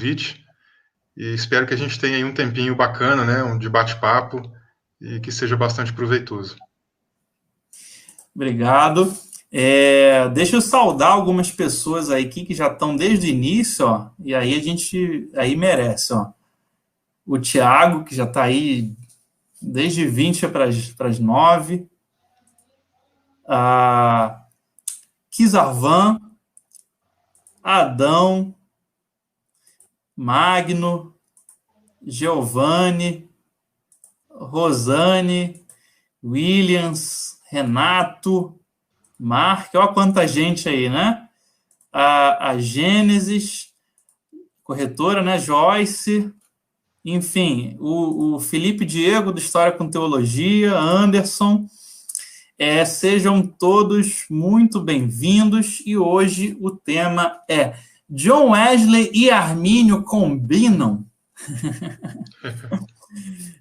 convite e espero que a gente tenha aí um tempinho bacana, né, um de bate-papo e que seja bastante proveitoso. Obrigado. Deixa eu saudar algumas pessoas aí que já estão desde o início, ó, e aí a gente aí merece, ó. O Tiago, que já está aí desde 20 para as 9. A Kizarvan, Adão, Magno, Giovanni, Rosane, Williams, Renato, Mark, olha quanta gente aí, né? A Gênesis, corretora, né? Joyce, enfim, o Felipe Diego, do História com Teologia, Anderson, sejam todos muito bem-vindos, e hoje o tema é John Wesley e Armínio combinam?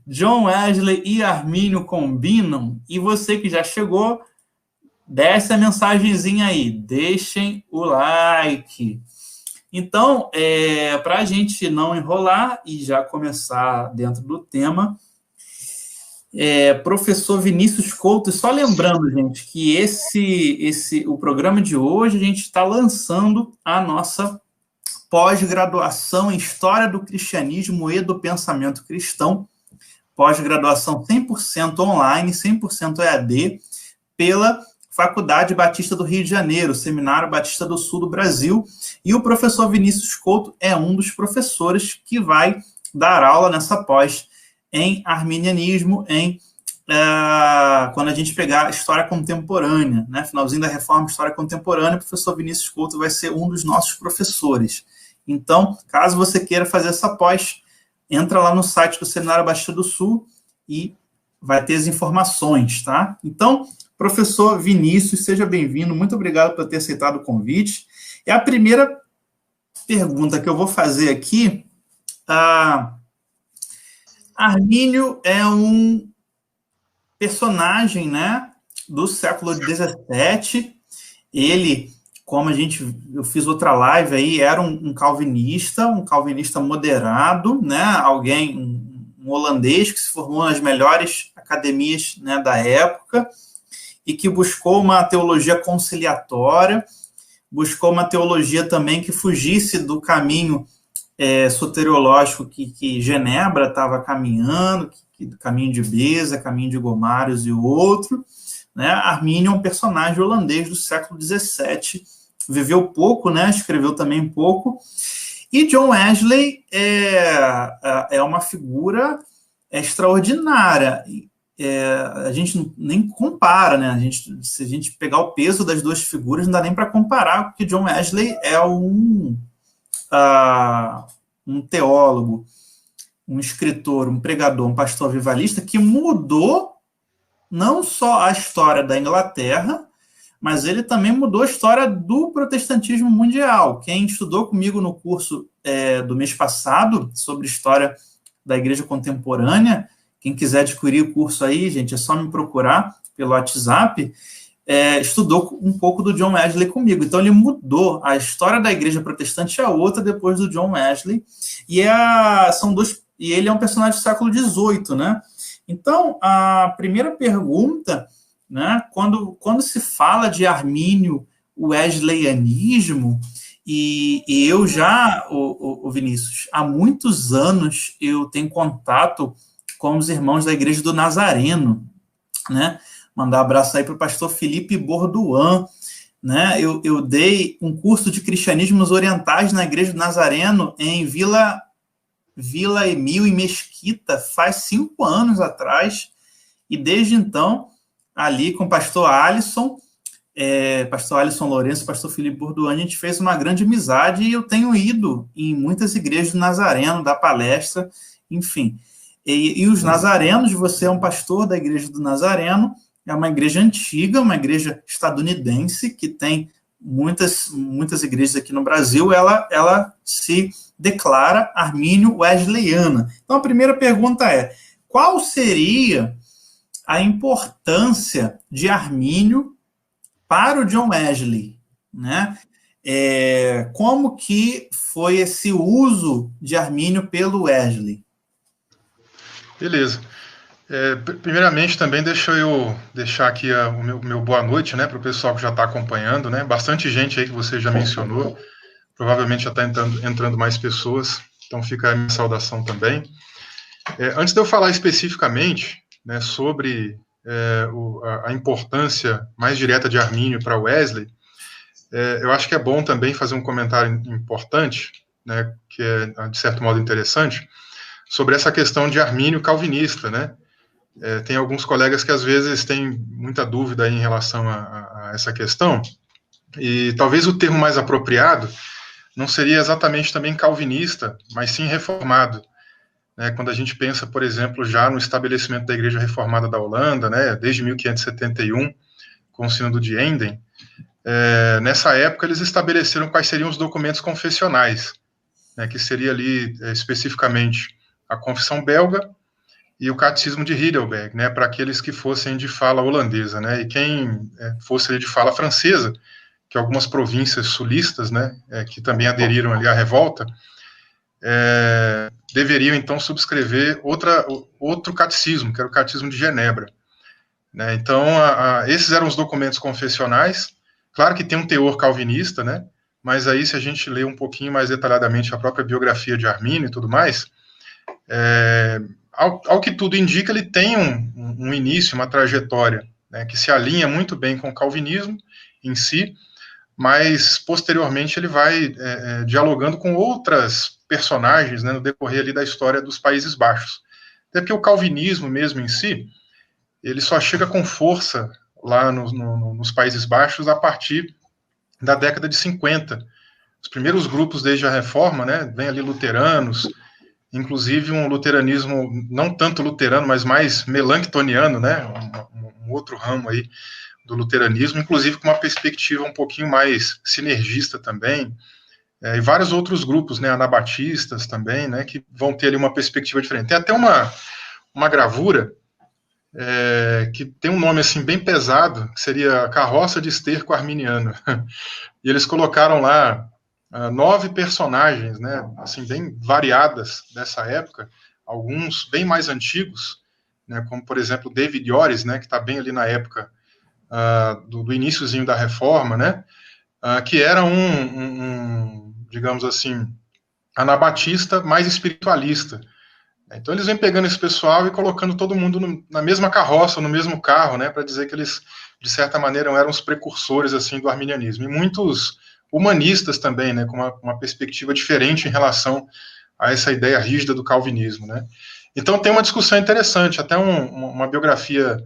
John Wesley e Armínio combinam? E você que já chegou, desce a mensagenzinha aí, deixem o like. Então, para a gente não enrolar e já começar dentro do tema, professor Vinícius Couto, só lembrando, gente, que o programa de hoje a gente está lançando a nossa pós-graduação em História do Cristianismo e do Pensamento Cristão, pós-graduação 100% online, 100% EAD, pela Faculdade Batista do Rio de Janeiro, Seminário Batista do Sul do Brasil, e o professor Vinícius Couto é um dos professores que vai dar aula nessa pós em arminianismo, quando a gente pegar História Contemporânea, né? Finalzinho da Reforma, História Contemporânea, o professor Vinícius Couto vai ser um dos nossos professores. Então, caso você queira fazer essa pós, entra lá no site do Seminário Batista do Sul e vai ter as informações, tá? Então, professor Vinícius, seja bem-vindo, muito obrigado por ter aceitado o convite. E a primeira pergunta que eu vou fazer aqui, Armínio é um personagem, né, do século XVII. Ele, como eu fiz outra live aí, era um calvinista moderado, né, um holandês que se formou nas melhores academias, né, da época, e que buscou uma teologia conciliatória, buscou uma teologia também que fugisse do caminho soteriológico que Genebra estava caminhando, do caminho de Beza, caminho de Gomarus e outro, né? Armínio é um personagem holandês do século XVII, viveu pouco, né? Escreveu também pouco, e John Wesley é uma figura extraordinária. A gente nem compara, né? Se a gente pegar o peso das duas figuras, não dá nem para comparar, porque John Wesley é um teólogo, um escritor, um pregador, um pastor avivalista que mudou não só a história da Inglaterra, mas ele também mudou a história do protestantismo mundial. Quem estudou comigo no curso do mês passado sobre história da Igreja Contemporânea, quem quiser adquirir o curso aí, gente, é só me procurar pelo WhatsApp, estudou um pouco do John Wesley comigo. Então, ele mudou a história da igreja protestante a outra depois do John Wesley. E ele é um personagem do século XVIII, né? Então, a primeira pergunta, né, quando se fala de Armínio, o wesleyanismo, e eu já, o Vinícius, há muitos anos eu tenho contato com os irmãos da Igreja do Nazareno, né? Mandar um abraço aí para o pastor Felipe Borduan, né? Eu dei um curso de cristianismos orientais na Igreja do Nazareno em Vila Emil, em Mesquita, faz 5 anos atrás, e desde então, ali com o pastor Alisson Lourenço, pastor Felipe Borduan, a gente fez uma grande amizade, e eu tenho ido em muitas igrejas do Nazareno, dar palestra, enfim. E os nazarenos, você é um pastor da Igreja do Nazareno, é uma igreja antiga, uma igreja estadunidense, que tem muitas igrejas aqui no Brasil, ela se declara armínio wesleyana. Então, a primeira pergunta é, qual seria a importância de Armínio para o John Wesley, né? Como que foi esse uso de Armínio pelo Wesley? Beleza. Primeiramente, também deixa eu deixar aqui o meu boa noite, né, para o pessoal que já está acompanhando, né, bastante gente aí que você já mencionou, provavelmente já está entrando mais pessoas, então fica a minha saudação também. Antes de eu falar especificamente, né, sobre a importância mais direta de Armínio para Wesley, eu acho que é bom também fazer um comentário importante, né, que é, de certo modo, interessante, sobre essa questão de Armínio calvinista, né? Tem alguns colegas que às vezes têm muita dúvida em relação a essa questão, e talvez o termo mais apropriado não seria exatamente também calvinista, mas sim reformado, né? Quando a gente pensa, por exemplo, já no estabelecimento da Igreja Reformada da Holanda, né, desde 1571, com o Sínodo de Enden, nessa época eles estabeleceram quais seriam os documentos confessionais, né, que seria ali especificamente a Confissão Belga e o Catecismo de Heidelberg, né, para aqueles que fossem de fala holandesa, né, e quem fosse de fala francesa, que algumas províncias sulistas, né, que também aderiram ali à revolta, deveriam então subscrever outro catecismo, que era o Catecismo de Genebra, né. Então, esses eram os documentos confessionais. Claro que tem um teor calvinista, né, mas aí se a gente lê um pouquinho mais detalhadamente a própria biografia de Armínio e tudo mais, ao que tudo indica, ele tem um início, uma trajetória, né, que se alinha muito bem com o calvinismo em si, mas posteriormente ele vai dialogando com outras personagens, né, no decorrer ali da história dos Países Baixos. Até porque o calvinismo mesmo em si, ele só chega com força lá nos Países Baixos a partir da década de 50. Os primeiros grupos desde a Reforma, né, vem ali luteranos, inclusive um luteranismo não tanto luterano, mas mais melanctoniano, né, um outro ramo aí do luteranismo, inclusive com uma perspectiva um pouquinho mais sinergista também, e vários outros grupos, né, anabatistas também, né, que vão ter ali uma perspectiva diferente. Tem até uma gravura que tem um nome assim bem pesado, que seria Carroça de Esterco Arminiano, e eles colocaram lá 9 personagens, né, assim, bem variadas dessa época, alguns bem mais antigos, né, como, por exemplo, David Yoris, né, que está bem ali na época do iniciozinho da Reforma, né, que era digamos assim, anabatista mais espiritualista. Então eles vêm pegando esse pessoal e colocando todo mundo na mesma carroça, no mesmo carro, né, para dizer que eles, de certa maneira, eram os precursores assim do arminianismo. E muitos humanistas também, né, com uma perspectiva diferente em relação a essa ideia rígida do calvinismo, né. Então tem uma discussão interessante, até uma biografia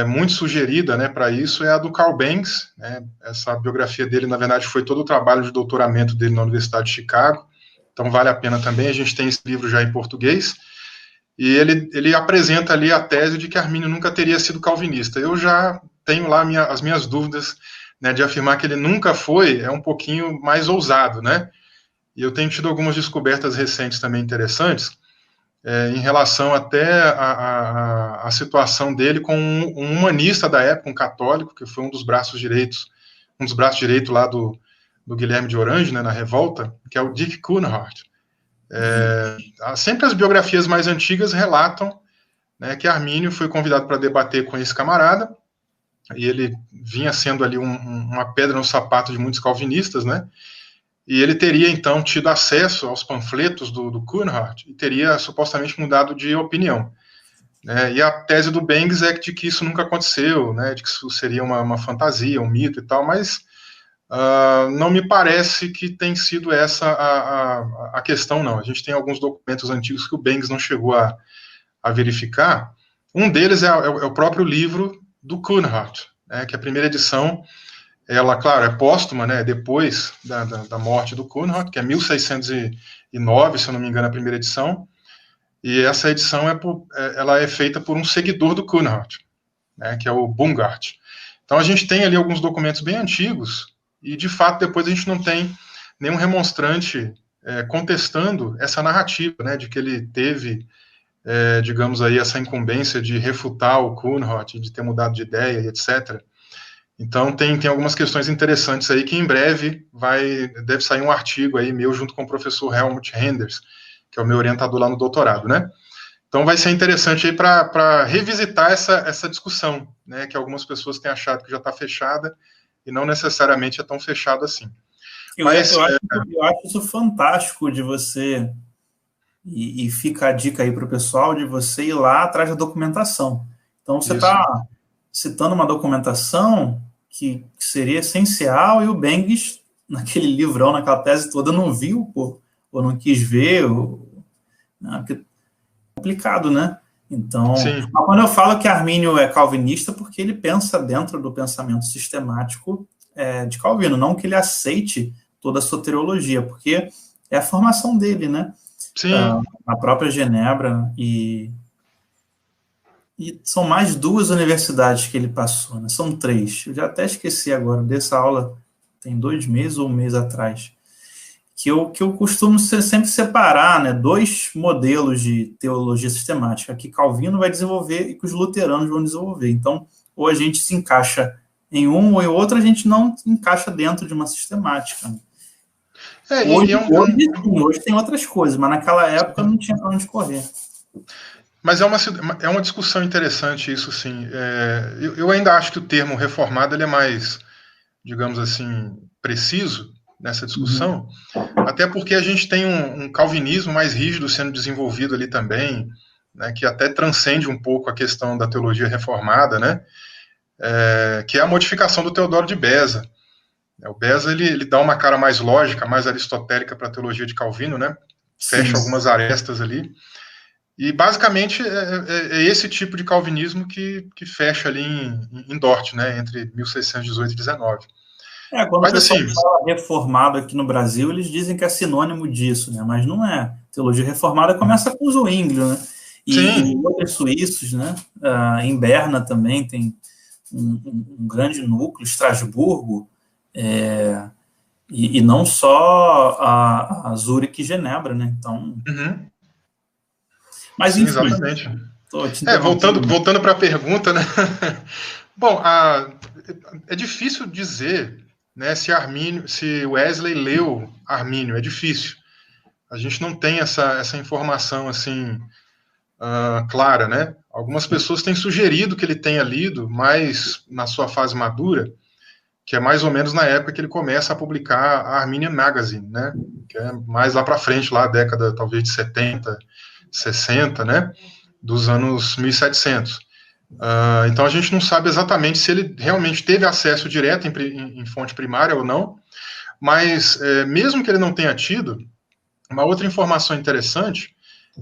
muito sugerida, né, para isso é a do Carl Banks, né. Essa biografia dele, na verdade, foi todo o trabalho de doutoramento dele na Universidade de Chicago, então vale a pena também. A gente tem esse livro já em português, e ele apresenta ali a tese de que Armínio nunca teria sido calvinista. Eu já tenho lá as minhas dúvidas, né, de afirmar que ele nunca foi, é um pouquinho mais ousado, né, e eu tenho tido algumas descobertas recentes também interessantes, em relação até a situação dele com um humanista da época, um católico, que foi um dos braços direitos lá do Guilherme de Orange, né, na revolta, que é o Dick Coonrod. Sempre as biografias mais antigas relatam, né, que Armínio foi convidado para debater com esse camarada, e ele vinha sendo ali uma pedra no sapato de muitos calvinistas, né, e ele teria, então, tido acesso aos panfletos do Coonrod e teria supostamente mudado de opinião. Né? E a tese do Banks é de que isso nunca aconteceu, né, de que isso seria uma fantasia, um mito e tal, mas não me parece que tem sido essa a questão, não. A gente tem alguns documentos antigos que o Banks não chegou a verificar. Um deles é o próprio livro do Coonrod, né, que a primeira edição, ela, claro, é póstuma, né, depois da morte do Coonrod, que é 1609, se eu não me engano, a primeira edição, e essa edição ela é feita por um seguidor do Coonrod, né, que é o Bungart. Então a gente tem ali alguns documentos bem antigos, e de fato depois a gente não tem nenhum remonstrante contestando essa narrativa, né, de que ele teve, digamos aí, essa incumbência de refutar o Coonrod, de ter mudado de ideia, etc. Então, tem algumas questões interessantes aí que em breve deve sair um artigo aí meu junto com o professor Helmut Renders, que é o meu orientador lá no doutorado, né? Então, vai ser interessante aí para revisitar essa discussão, né? Que algumas pessoas têm achado que já está fechada e não necessariamente é tão fechado assim. Mas, eu acho isso fantástico de você, e fica a dica aí para o pessoal, de você ir lá atrás da documentação. Então, você está citando uma documentação que seria essencial, e o Bengis, naquele livrão, naquela tese toda, não viu, pô, ou não quis ver, porque é complicado, né? Então, quando eu falo que Armínio é calvinista, porque ele pensa dentro do pensamento sistemático de Calvino, não que ele aceite toda a soteriologia, porque é a formação dele, né? A própria Genebra, e são mais 2 universidades que ele passou, né? São 3. Eu já até esqueci agora dessa aula, tem 2 meses ou 1 mês atrás, que eu costumo sempre separar, né, 2 modelos de teologia sistemática, que Calvino vai desenvolver e que os luteranos vão desenvolver. Então, ou a gente se encaixa em um, ou em outro a gente não encaixa dentro de uma sistemática. Hoje tem outras coisas, mas naquela época não tinha para onde correr. Mas é uma discussão interessante isso, sim. Eu ainda acho que o termo reformado ele é mais, digamos assim, preciso nessa discussão, até porque a gente tem um calvinismo mais rígido sendo desenvolvido ali também, né, que até transcende um pouco a questão da teologia reformada, né, que é a modificação do Teodoro de Beza. O Beza ele dá uma cara mais lógica, mais aristotélica para a teologia de Calvino, né, fecha algumas arestas ali. E, basicamente, é esse tipo de calvinismo que fecha ali em Dort, né, entre 1618 e 19. Quando o pessoal fala reformado aqui no Brasil, eles dizem que é sinônimo disso, né, mas não é. Teologia reformada começa com Zwinglio, né, e outros suíços, né, em Berna também tem um grande núcleo, Estrasburgo, e não só a Zurique e Genebra, né, então... Mas, enfim, exatamente. Voltando para a pergunta, né? Bom, é difícil dizer, né, se Wesley leu Armínio, é difícil. A gente não tem essa informação assim clara, né? Algumas pessoas têm sugerido que ele tenha lido, mas na sua fase madura, que é mais ou menos na época que ele começa a publicar a Arminian Magazine, né? Que é mais lá para frente, lá a década talvez de 70, 60, né? Dos anos 1700. Então a gente não sabe exatamente se ele realmente teve acesso direto em fonte primária ou não, mas mesmo que ele não tenha tido, uma outra informação interessante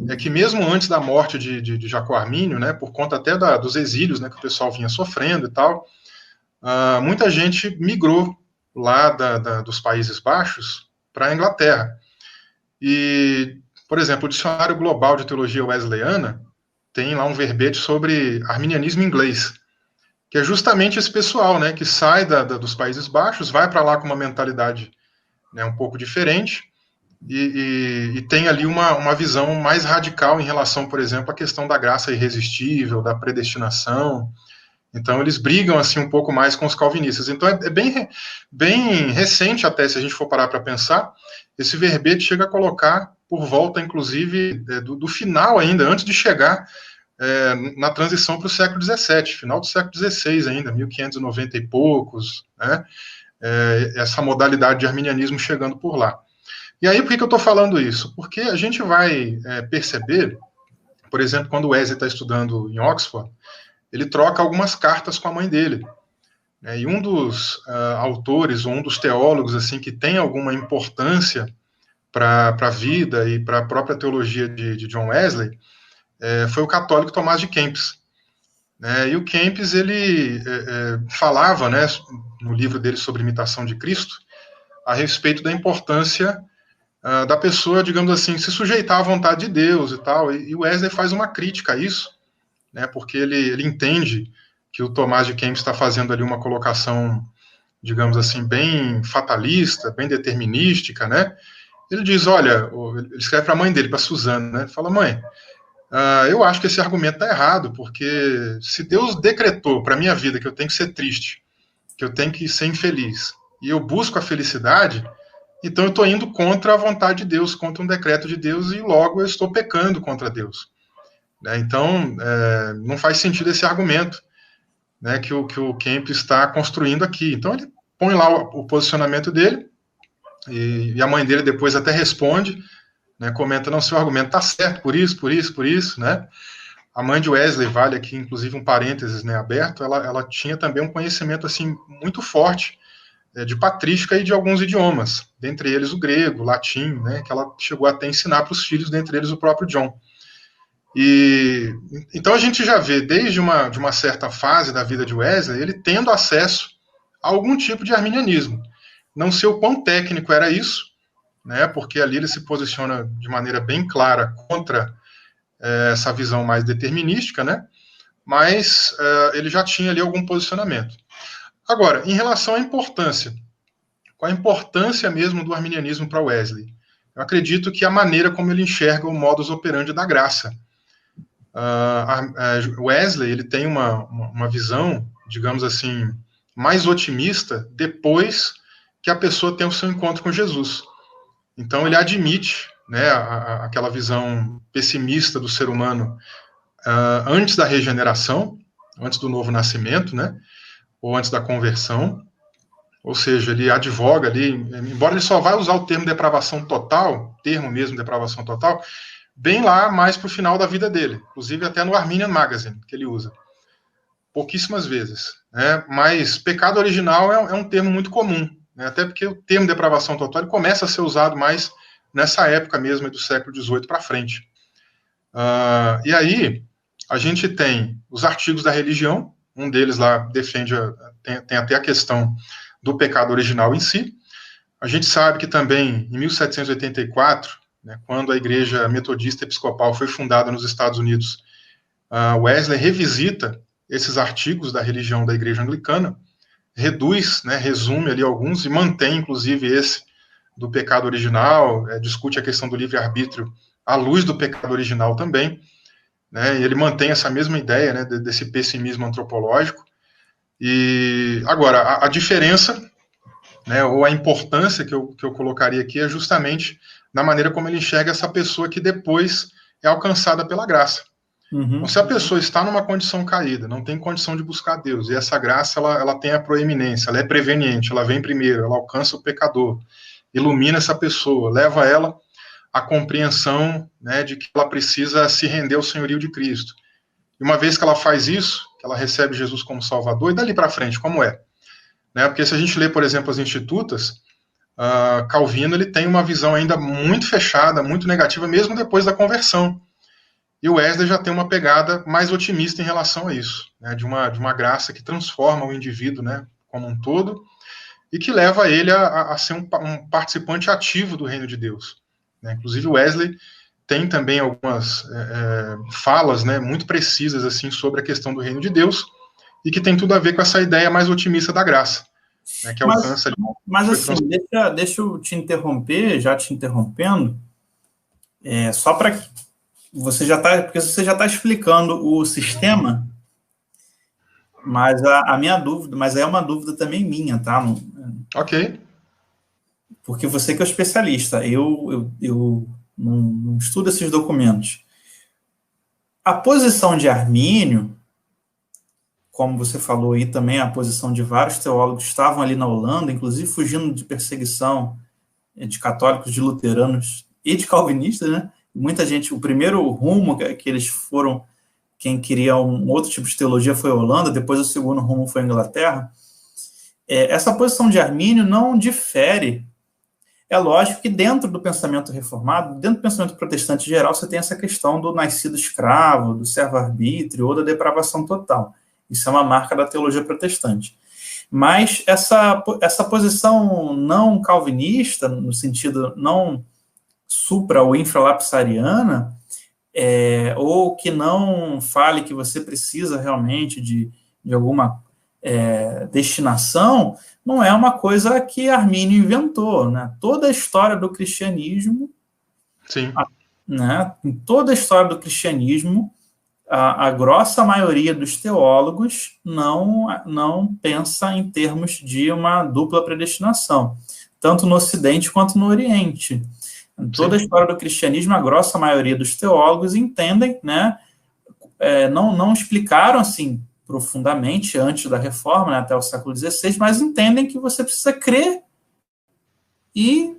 é que mesmo antes da morte de Jacó Armínio, né, por conta até dos exílios, né, que o pessoal vinha sofrendo e tal, muita gente migrou lá dos Países Baixos para a Inglaterra. E, por exemplo, o Dicionário Global de Teologia Wesleyana tem lá um verbete sobre arminianismo inglês, que é justamente esse pessoal, né, que sai dos Países Baixos, vai para lá com uma mentalidade, né, um pouco diferente, e tem ali uma visão mais radical em relação, por exemplo, à questão da graça irresistível, da predestinação. Então, eles brigam assim um pouco mais com os calvinistas. Então, é bem recente até, se a gente for parar para pensar, esse verbete chega a colocar por volta, inclusive, do final ainda, antes de chegar na transição para o século XVII, final do século XVI ainda, 1590 e poucos, né? Essa modalidade de arminianismo chegando por lá. E aí, por que eu estou falando isso? Porque a gente vai perceber, por exemplo, quando o Wesley está estudando em Oxford, ele troca algumas cartas com a mãe dele. E um dos autores, ou um dos teólogos, assim, que tem alguma importância para a vida e para a própria teologia de John Wesley, foi o católico Tomás de Kempis. E o Kempis, ele falava, né, no livro dele sobre imitação de Cristo, a respeito da importância da pessoa, digamos assim, se sujeitar à vontade de Deus e tal, e Wesley faz uma crítica a isso, né, porque ele entende que o Tomás de Kempis está fazendo ali uma colocação, digamos assim, bem fatalista, bem determinística, né? Ele diz, olha, ele escreve para a mãe dele, para Suzana, né? Ele fala, mãe, eu acho que esse argumento está errado, porque se Deus decretou para a minha vida que eu tenho que ser triste, que eu tenho que ser infeliz, e eu busco a felicidade, então eu estou indo contra a vontade de Deus, contra um decreto de Deus, e logo eu estou pecando contra Deus. Né? Então, não faz sentido esse argumento, né, que o Kemp está construindo aqui. Então, ele põe lá o posicionamento dele, e a mãe dele depois até responde, né, comenta, não, seu argumento está certo, por isso, né? A mãe de Wesley, vale aqui, inclusive, um parênteses, né, aberto, ela tinha também um conhecimento, assim, muito forte de patrística e de alguns idiomas, dentre eles o grego, o latim, né, que ela chegou até a ensinar para os filhos, dentre eles o próprio John. E então a gente já vê, desde de uma certa fase da vida de Wesley, ele tendo acesso a algum tipo de arminianismo. Não sei o quão técnico era isso, né, porque ali ele se posiciona de maneira bem clara contra essa visão mais determinística, né, mas ele já tinha ali algum posicionamento. Agora, em relação à importância, qual a importância mesmo do arminianismo para Wesley? Eu acredito que a maneira como ele enxerga o modus operandi da graça. Wesley ele tem uma visão, digamos assim, mais otimista depois que a pessoa tem o seu encontro com Jesus. Então ele admite, né, aquela visão pessimista do ser humano antes da regeneração, antes do novo nascimento, né, ou antes da conversão, ou seja, ele advoga ali, embora ele só vai usar o termo depravação total, termo mesmo depravação total, bem lá mais para o final da vida dele, inclusive até no Arminian Magazine, que ele usa, pouquíssimas vezes, né? Mas pecado original é um termo muito comum, né? Até porque o termo depravação total ele começa a ser usado mais nessa época mesmo, do século XVIII para frente. E aí, a gente tem os artigos da religião, um deles lá defende, tem até a questão do pecado original em si. A gente sabe que também, em 1784, né, quando a Igreja Metodista Episcopal foi fundada nos Estados Unidos, Wesley revisita esses artigos da religião da Igreja Anglicana, reduz, né, resume ali alguns e mantém, inclusive, esse do pecado original, discute a questão do livre-arbítrio à luz do pecado original também, né, e ele mantém essa mesma ideia, né, desse pessimismo antropológico. E agora, a diferença, né, ou a importância que eu colocaria aqui é justamente na maneira como ele enxerga essa pessoa que depois é alcançada pela graça. Uhum. Então, se a pessoa está numa condição caída, não tem condição de buscar Deus, e essa graça ela tem a proeminência, ela é preveniente, ela vem primeiro, ela alcança o pecador, ilumina essa pessoa, leva ela à compreensão, né, de que ela precisa se render ao senhorio de Cristo. E uma vez que ela faz isso, que ela recebe Jesus como Salvador, e dali para frente, como é? Né, porque se a gente lê, por exemplo, as Institutas, Calvino ele tem uma visão ainda muito fechada, muito negativa, mesmo depois da conversão. E o Wesley já tem uma pegada mais otimista em relação a isso, né, de uma graça que transforma o indivíduo, né, como um todo, e que leva ele a ser um participante ativo do reino de Deus. Né? Inclusive, o Wesley tem também algumas falas, né, muito precisas assim, sobre a questão do reino de Deus, e que tem tudo a ver com essa ideia mais otimista da graça. Né, que alcança mas assim, deixa eu te interromper, já te interrompendo, só para que você já está, porque você já está explicando o sistema, mas a minha dúvida, mas é uma dúvida também minha, tá? Ok. Porque você que é o especialista, eu não estudo esses documentos. A posição de Armínio, como você falou aí também, a posição de vários teólogos que estavam ali na Holanda, inclusive fugindo de perseguição de católicos, de luteranos e de calvinistas, né? Muita gente, o primeiro rumo que eles foram, quem queria um outro tipo de teologia foi a Holanda, depois o segundo rumo foi a Inglaterra. Essa posição de Armínio não difere. É lógico que dentro do pensamento reformado, dentro do pensamento protestante geral, você tem essa questão do nascido escravo, do servo-arbítrio ou da depravação total. Isso é uma marca da teologia protestante. Mas essa posição não calvinista, no sentido não supra- ou infralapsariana, ou que não fale que você precisa realmente de alguma destinação, não é uma coisa que Armínio inventou, né? Toda a história do cristianismo, sim, né? Em toda a história do cristianismo, a grossa maioria dos teólogos não pensa em termos de uma dupla predestinação, tanto no Ocidente quanto no Oriente. Em toda a história do cristianismo, a grossa maioria dos teólogos entendem, né, não explicaram assim profundamente antes da Reforma, né, até o século XVI, mas entendem que você precisa crer e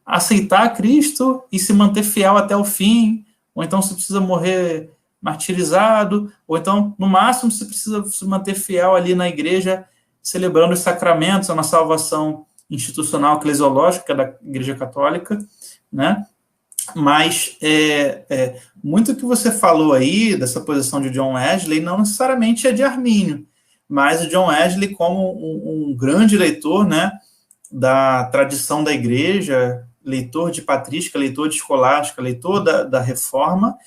aceitar Cristo e se manter fiel até o fim, ou então você precisa morrer martirizado, ou então, no máximo, você precisa se manter fiel ali na igreja, celebrando os sacramentos, uma salvação institucional eclesiológica da Igreja Católica, né? Mas muito que você falou aí, dessa posição de John Wesley, não necessariamente é de Armínio, mas o John Wesley, como um grande leitor, né, da tradição da igreja, leitor de patrística, leitor de escolástica, leitor da Reforma,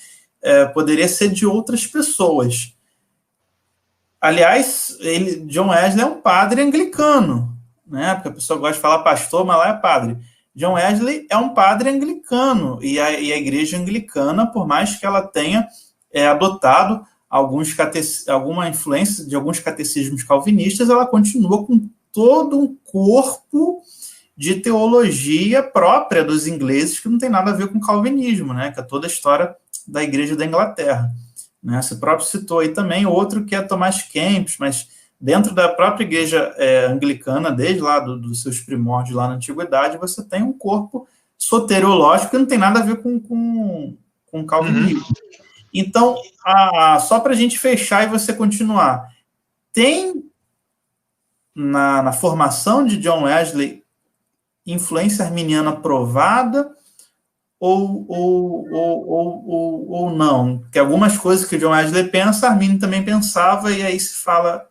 poderia ser de outras pessoas. Aliás, John Wesley é um padre anglicano, né? Porque a pessoa gosta de falar pastor, mas lá é padre. John Wesley é um padre anglicano, e a igreja anglicana, por mais que ela tenha adotado alguma influência de alguns catecismos calvinistas, ela continua com todo um corpo de teologia própria dos ingleses, que não tem nada a ver com o calvinismo, né? Que é toda a história da Igreja da Inglaterra. Né? Você próprio citou aí também outro que é Tomás Kempis, mas dentro da própria Igreja anglicana, desde lá dos seus primórdios lá na Antiguidade, você tem um corpo soteriológico que não tem nada a ver com o calvinismo. Então, só para a gente fechar e você continuar, tem na formação de John Wesley influência arminiana provada ou não? Porque algumas coisas que John Wesley pensa, Armínio também pensava, e aí se fala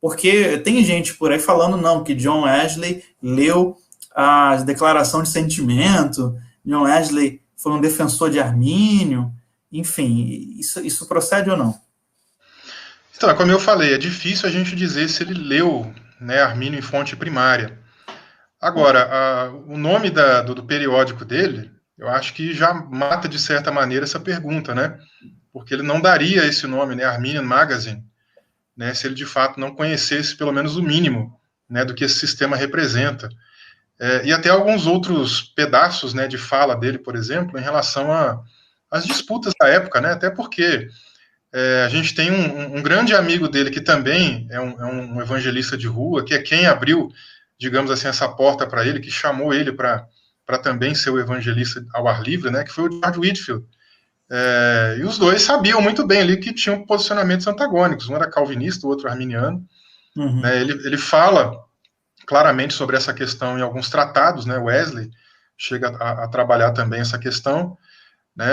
porque tem gente por aí falando, não, que John Wesley leu a declaração de sentimento, John Wesley foi um defensor de Armínio, enfim, isso procede ou não? Então, como eu falei, é difícil a gente dizer se ele leu, né, Armínio em fonte primária. Agora, o nome do periódico dele, eu acho que já mata, de certa maneira, essa pergunta, né? Porque ele não daria esse nome, né, Arminian Magazine, né, se ele de fato não conhecesse pelo menos o mínimo, né, do que esse sistema representa. E até alguns outros pedaços, né, de fala dele, por exemplo, em relação às disputas da época, né? Até porque a gente tem um grande amigo dele que também é um evangelista de rua, que é quem abriu, digamos assim, essa porta para ele, que chamou ele para também ser o evangelista ao ar livre, né, que foi o George Whitefield. E os dois sabiam muito bem ali que tinham posicionamentos antagônicos, um era calvinista, o outro arminiano. Uhum. Né, ele fala claramente sobre essa questão em alguns tratados, né, Wesley chega a trabalhar também essa questão. Né,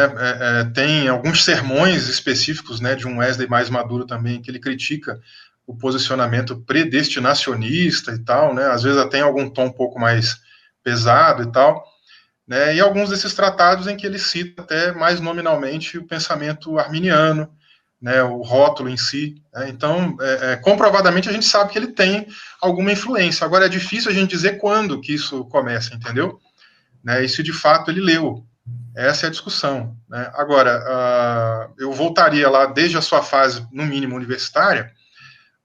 tem alguns sermões específicos, né, de um Wesley mais maduro também, que ele critica o posicionamento predestinacionista e tal, né, às vezes até em algum tom um pouco mais pesado e tal, né, e alguns desses tratados em que ele cita até mais nominalmente o pensamento arminiano, né, o rótulo em si, né, então, comprovadamente a gente sabe que ele tem alguma influência, agora é difícil a gente dizer quando que isso começa, entendeu? Né, e se de fato ele leu. Essa é a discussão. Né? Agora, eu voltaria lá desde a sua fase, no mínimo, universitária,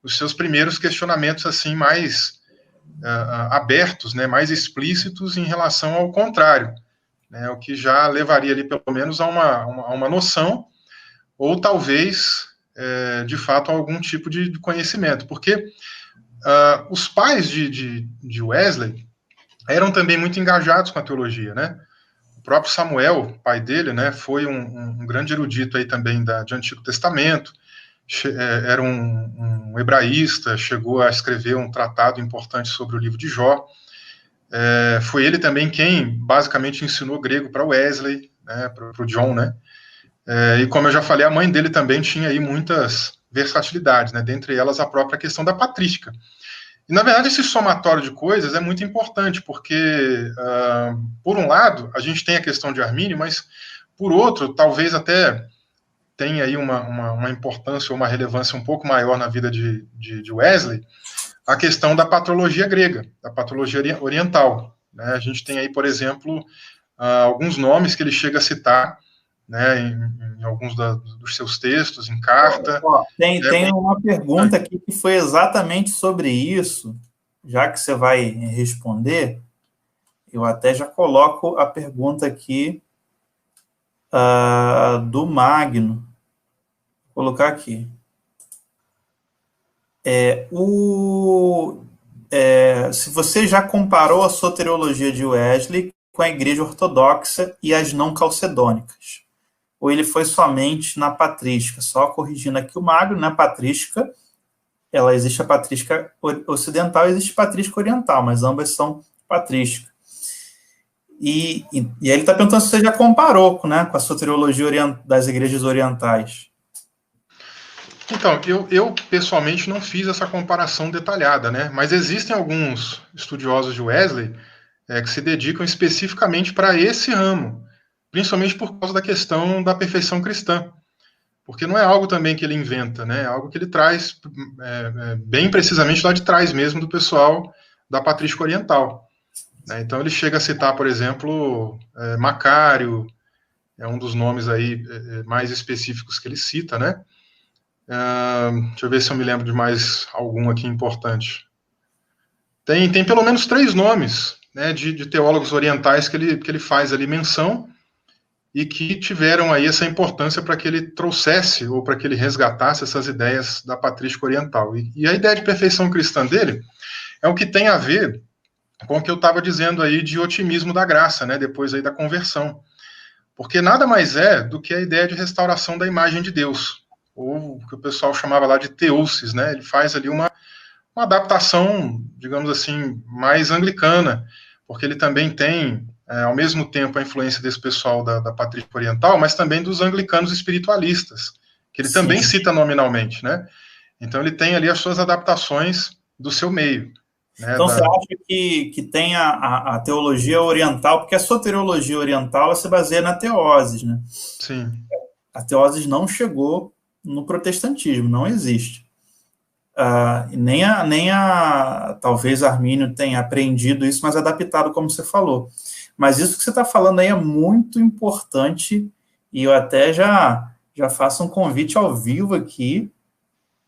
os seus primeiros questionamentos assim mais abertos, né, mais explícitos em relação ao contrário, né, o que já levaria ali pelo menos a uma noção, ou talvez, de fato, a algum tipo de conhecimento, porque os pais de Wesley eram também muito engajados com a teologia, né? O próprio Samuel, pai dele, né, foi um grande erudito aí também de Antigo Testamento, era um hebraísta, chegou a escrever um tratado importante sobre o livro de Jó. Foi ele também quem basicamente ensinou grego para Wesley, né, para o John, né? E como eu já falei, a mãe dele também tinha aí muitas versatilidades, né, dentre elas a própria questão da patrística. E, na verdade, esse somatório de coisas é muito importante, porque, por um lado, a gente tem a questão de Armínio, mas, por outro, talvez até tenha aí uma importância ou uma relevância um pouco maior na vida de Wesley, a questão da patrologia grega, da patrologia oriental. Né? A gente tem aí, por exemplo, alguns nomes que ele chega a citar, né, em em alguns dos seus textos, em carta. Tem uma pergunta aqui que foi exatamente sobre isso, já que você vai responder, eu até já coloco a pergunta aqui do Magno. Vou colocar aqui. Se você já comparou a soteriologia de Wesley com a Igreja Ortodoxa e as não calcedônicas, ou ele foi somente na patrística? Só corrigindo aqui o Magno, na patrística, existe a patrística ocidental e existe a patrística oriental, mas ambas são patrísticas. E aí ele está perguntando se você já comparou, né, com a soteriologia das igrejas orientais. Então, eu pessoalmente não fiz essa comparação detalhada, né? Mas existem alguns estudiosos de Wesley que se dedicam especificamente para esse ramo, principalmente por causa da questão da perfeição cristã. Porque não é algo também que ele inventa, né? É algo que ele traz bem precisamente lá de trás mesmo do pessoal da patrística oriental. Né? Então ele chega a citar, por exemplo, Macário, é um dos nomes aí mais específicos que ele cita, né? Deixa eu ver se eu me lembro de mais algum aqui importante. Tem pelo menos 3 nomes, né, de teólogos orientais que ele faz ali menção e que tiveram aí essa importância para que ele trouxesse ou para que ele resgatasse essas ideias da patrística oriental. E a ideia de perfeição cristã dele é o que tem a ver com o que eu estava dizendo aí de otimismo da graça, né, depois aí da conversão. Porque nada mais é do que a ideia de restauração da imagem de Deus, ou o que o pessoal chamava lá de teousis, né? Ele faz ali uma adaptação, digamos assim, mais anglicana, porque ele também tem, ao mesmo tempo, a influência desse pessoal da patrística oriental, mas também dos anglicanos espiritualistas, que ele também cita nominalmente, né? Então ele tem ali as suas adaptações do seu meio. Né, então você acha que tem a teologia oriental, porque a soteriologia oriental ela se baseia na teoses, né? Sim. A teoses não chegou no protestantismo, não existe. Nem talvez Armínio tenha aprendido isso, mas adaptado, como você falou. Mas isso que você está falando aí é muito importante, e eu até já faço um convite ao vivo aqui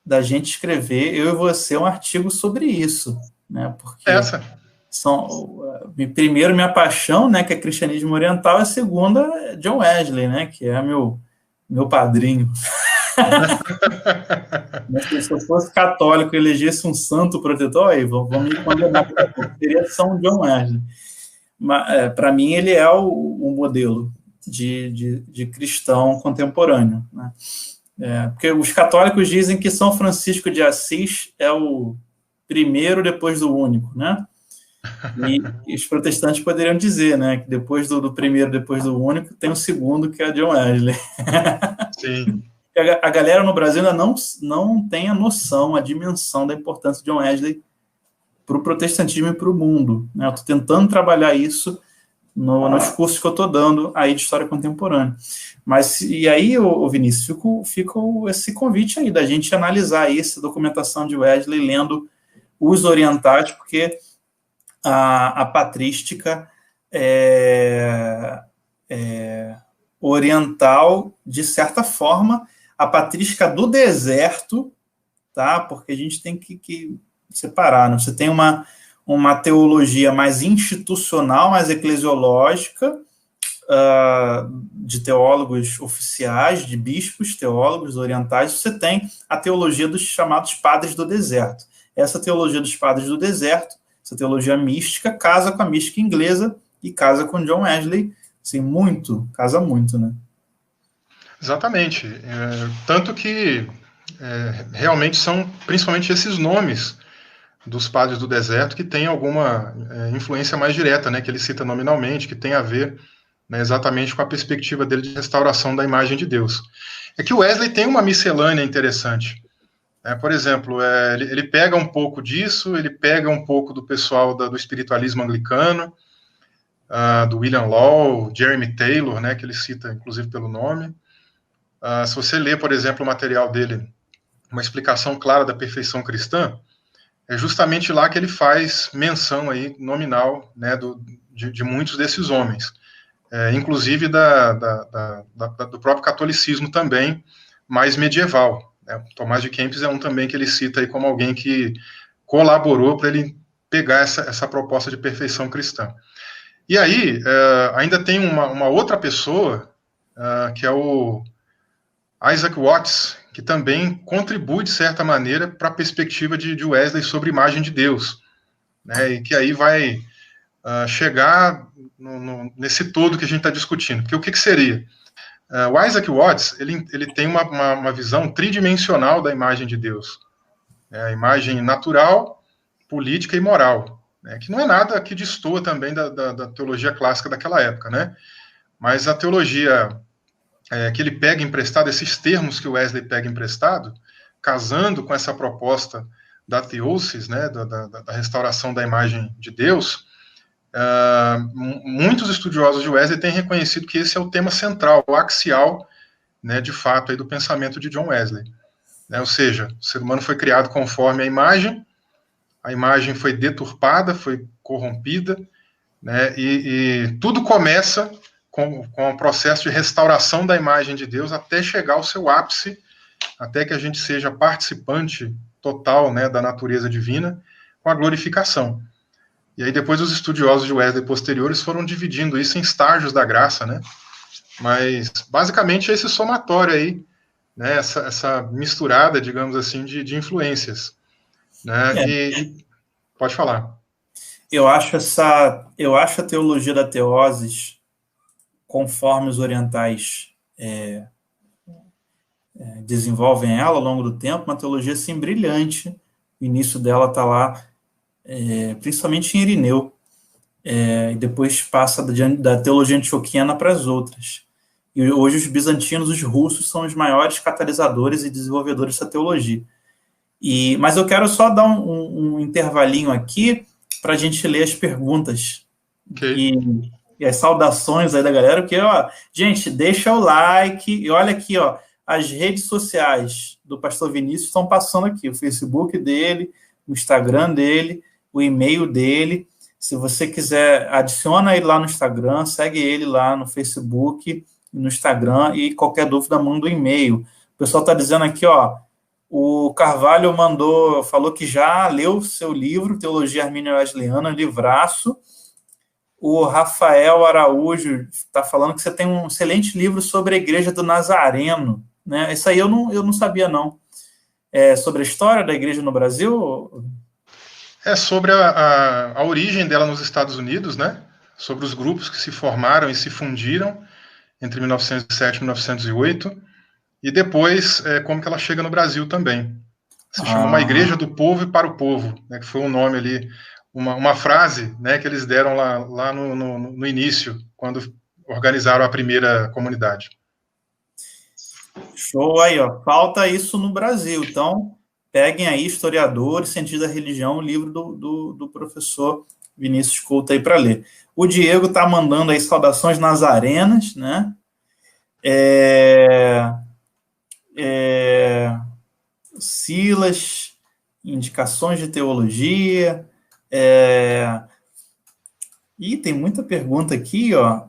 da gente escrever, eu e você, um artigo sobre isso, né? Porque primeiro minha paixão, né, que é cristianismo oriental, e a segunda é John Wesley, né, que é meu padrinho. Se eu fosse católico e elegesse um santo protetor, aí vão me condenar, seria São John Wesley. Para mim, ele é o modelo de cristão contemporâneo. Né? Porque os católicos dizem que São Francisco de Assis é o primeiro depois do único, né? E os protestantes poderiam dizer, né, que depois do primeiro, depois do único, tem o segundo, que é John Wesley. Sim. A galera no Brasil ainda não tem a noção, a dimensão da importância de John Wesley para o protestantismo e para o mundo. Né? Eu estou tentando trabalhar isso nos cursos que eu estou dando aí de história contemporânea. E aí, Vinícius, fica esse convite aí da gente analisar essa documentação de Wesley lendo os orientais, porque a patrística oriental, de certa forma, a patrística do deserto, tá? Porque a gente tem que separar, né? Você tem uma teologia mais institucional, mais eclesiológica, de teólogos oficiais, de bispos, teólogos orientais. Você tem a teologia dos chamados padres do deserto. Essa teologia dos padres do deserto, essa teologia mística, casa com a mística inglesa e casa com John Wesley, assim, casa muito, né? Exatamente. Tanto que realmente são principalmente esses nomes dos padres do deserto que tem alguma influência mais direta, né, que ele cita nominalmente, que tem a ver, né, exatamente com a perspectiva dele de restauração da imagem de Deus. É que o Wesley tem uma miscelânea interessante. Por exemplo, ele pega um pouco disso, ele pega um pouco do pessoal do espiritualismo anglicano, do William Law, Jeremy Taylor, né, que ele cita inclusive pelo nome. Se você ler, por exemplo, o material dele, uma explicação clara da perfeição cristã, é justamente lá que ele faz menção aí nominal, né, de muitos desses homens. inclusive do próprio catolicismo também, mais medieval, né? Tomás de Kempis é um também que ele cita aí como alguém que colaborou para ele pegar essa proposta de perfeição cristã. E aí, ainda tem uma outra pessoa, que é o Isaac Watts, que também contribui, de certa maneira, para a perspectiva de Wesley sobre a imagem de Deus, né? E que aí vai chegar nesse todo que a gente está discutindo. Porque o que seria? O Isaac Watts, ele tem uma visão tridimensional da imagem de Deus, né? A imagem natural, política e moral, né? Que não é nada que destoa também da teologia clássica daquela época, né? Mas a teologia que ele pega emprestado, esses termos que o Wesley pega emprestado, casando com essa proposta da teosis, né, da restauração da imagem de Deus, muitos estudiosos de Wesley têm reconhecido que esse é o tema central, o axial, né, de fato, aí, do pensamento de John Wesley. Né? Ou seja, o ser humano foi criado conforme a imagem foi deturpada, foi corrompida, né, e tudo começa com o processo de restauração da imagem de Deus até chegar ao seu ápice, até que a gente seja participante total, né, da natureza divina, com a glorificação. E aí depois os estudiosos de Wesley posteriores foram dividindo isso em estágios da graça, né? Mas basicamente é esse somatório aí, né, essa misturada, digamos assim, de influências, né? E pode falar. Eu acho a teologia da teoses, conforme os orientais desenvolvem ela ao longo do tempo, uma teologia assim brilhante. O início dela está lá, principalmente em Irineu, e depois passa da teologia antioquiana para as outras. E hoje os bizantinos, os russos, são os maiores catalisadores e desenvolvedores dessa teologia. Mas eu quero só dar um intervalinho aqui para a gente ler as perguntas e as saudações aí da galera, porque, ó, gente, deixa o like, e olha aqui, ó, as redes sociais do Pastor Vinícius estão passando aqui, o Facebook dele, o Instagram dele, o e-mail dele. Se você quiser, adiciona ele lá no Instagram, segue ele lá no Facebook, no Instagram, e qualquer dúvida, manda um e-mail. O pessoal está dizendo aqui, ó, o Carvalho falou que já leu seu livro, Teologia Armínea Wesleyana, livraço. O Rafael Araújo está falando que você tem um excelente livro sobre a Igreja do Nazareno, né? Isso aí eu não sabia, não. É sobre a história da igreja no Brasil? É sobre a origem dela nos Estados Unidos, né? Sobre os grupos que se formaram e se fundiram entre 1907 e 1908, e depois como que ela chega no Brasil também. Se chama Uma Igreja do Povo e para o Povo, né? Que foi um nome ali, uma frase, né, que eles deram lá no início, quando organizaram a primeira comunidade. Show aí, ó. Falta isso no Brasil. Então, peguem aí, historiadores, Sentido da Religião, o livro do professor Vinícius Couto aí para ler. O Diego está mandando aí saudações nazarenas, né? Silas, indicações de teologia. E tem muita pergunta aqui, ó.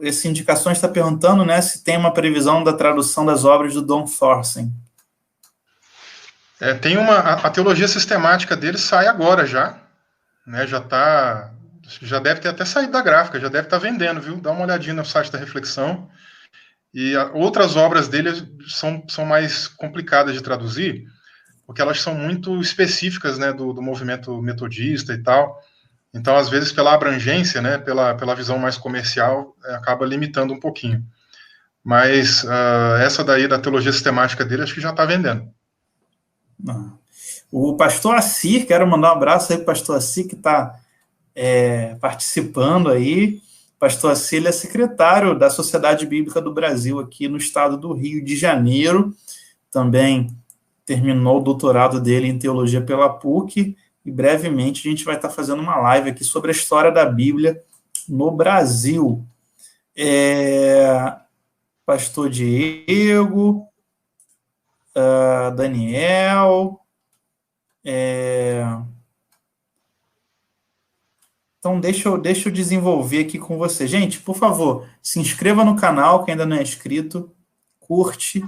Esse Indicações está perguntando, né, se tem uma previsão da tradução das obras do Don Thorsen. Tem a teologia sistemática dele sai agora já, né? Já deve ter até saído da gráfica, já deve estar vendendo, viu? Dá uma olhadinha no site da Reflexão. E outras obras dele são mais complicadas de traduzir, porque elas são muito específicas, né, do movimento metodista e tal. Então, às vezes, pela abrangência, né, pela visão mais comercial, acaba limitando um pouquinho. Mas essa daí da teologia sistemática dele, acho que já está vendendo. O pastor Assir, quero mandar um abraço aí para o pastor Assir, que está participando aí. O pastor Assir, ele é secretário da Sociedade Bíblica do Brasil, aqui no estado do Rio de Janeiro. Também terminou o doutorado dele em teologia pela PUC, e brevemente a gente vai estar fazendo uma live aqui sobre a história da Bíblia no Brasil. Pastor Diego, Daniel, Então, deixa eu desenvolver aqui com você. Gente, por favor, se inscreva no canal, quem ainda não é inscrito, curte,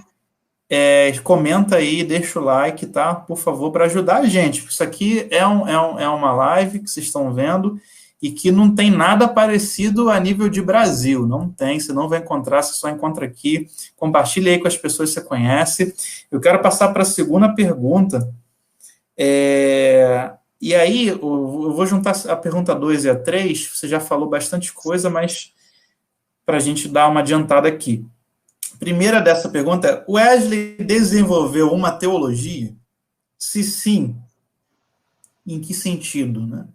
comenta aí, deixa o like, tá? Por favor, para ajudar a gente. Isso aqui é uma live que vocês estão vendo e que não tem nada parecido a nível de Brasil. Não tem, você não vai encontrar, você só encontra aqui. Compartilhe aí com as pessoas que você conhece. Eu quero passar para a segunda pergunta. E aí, eu vou juntar a pergunta 2 e a 3, você já falou bastante coisa, mas para a gente dar uma adiantada aqui. Primeira dessa pergunta é, Wesley desenvolveu uma teologia? Se sim, em que sentido, né?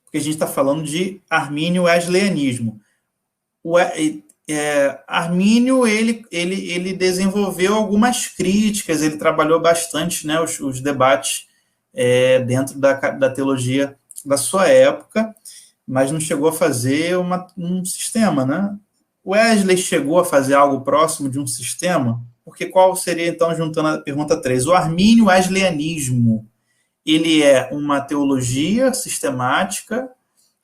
Porque a gente está falando de Armínio Wesleyanismo. Armínio, ele desenvolveu algumas críticas, ele trabalhou bastante, né, os debates dentro da teologia da sua época, mas não chegou a fazer um sistema, né? Wesley chegou a fazer algo próximo de um sistema? Porque qual seria, então, juntando a pergunta 3, o Armínio Wesleyanismo, ele é uma teologia sistemática,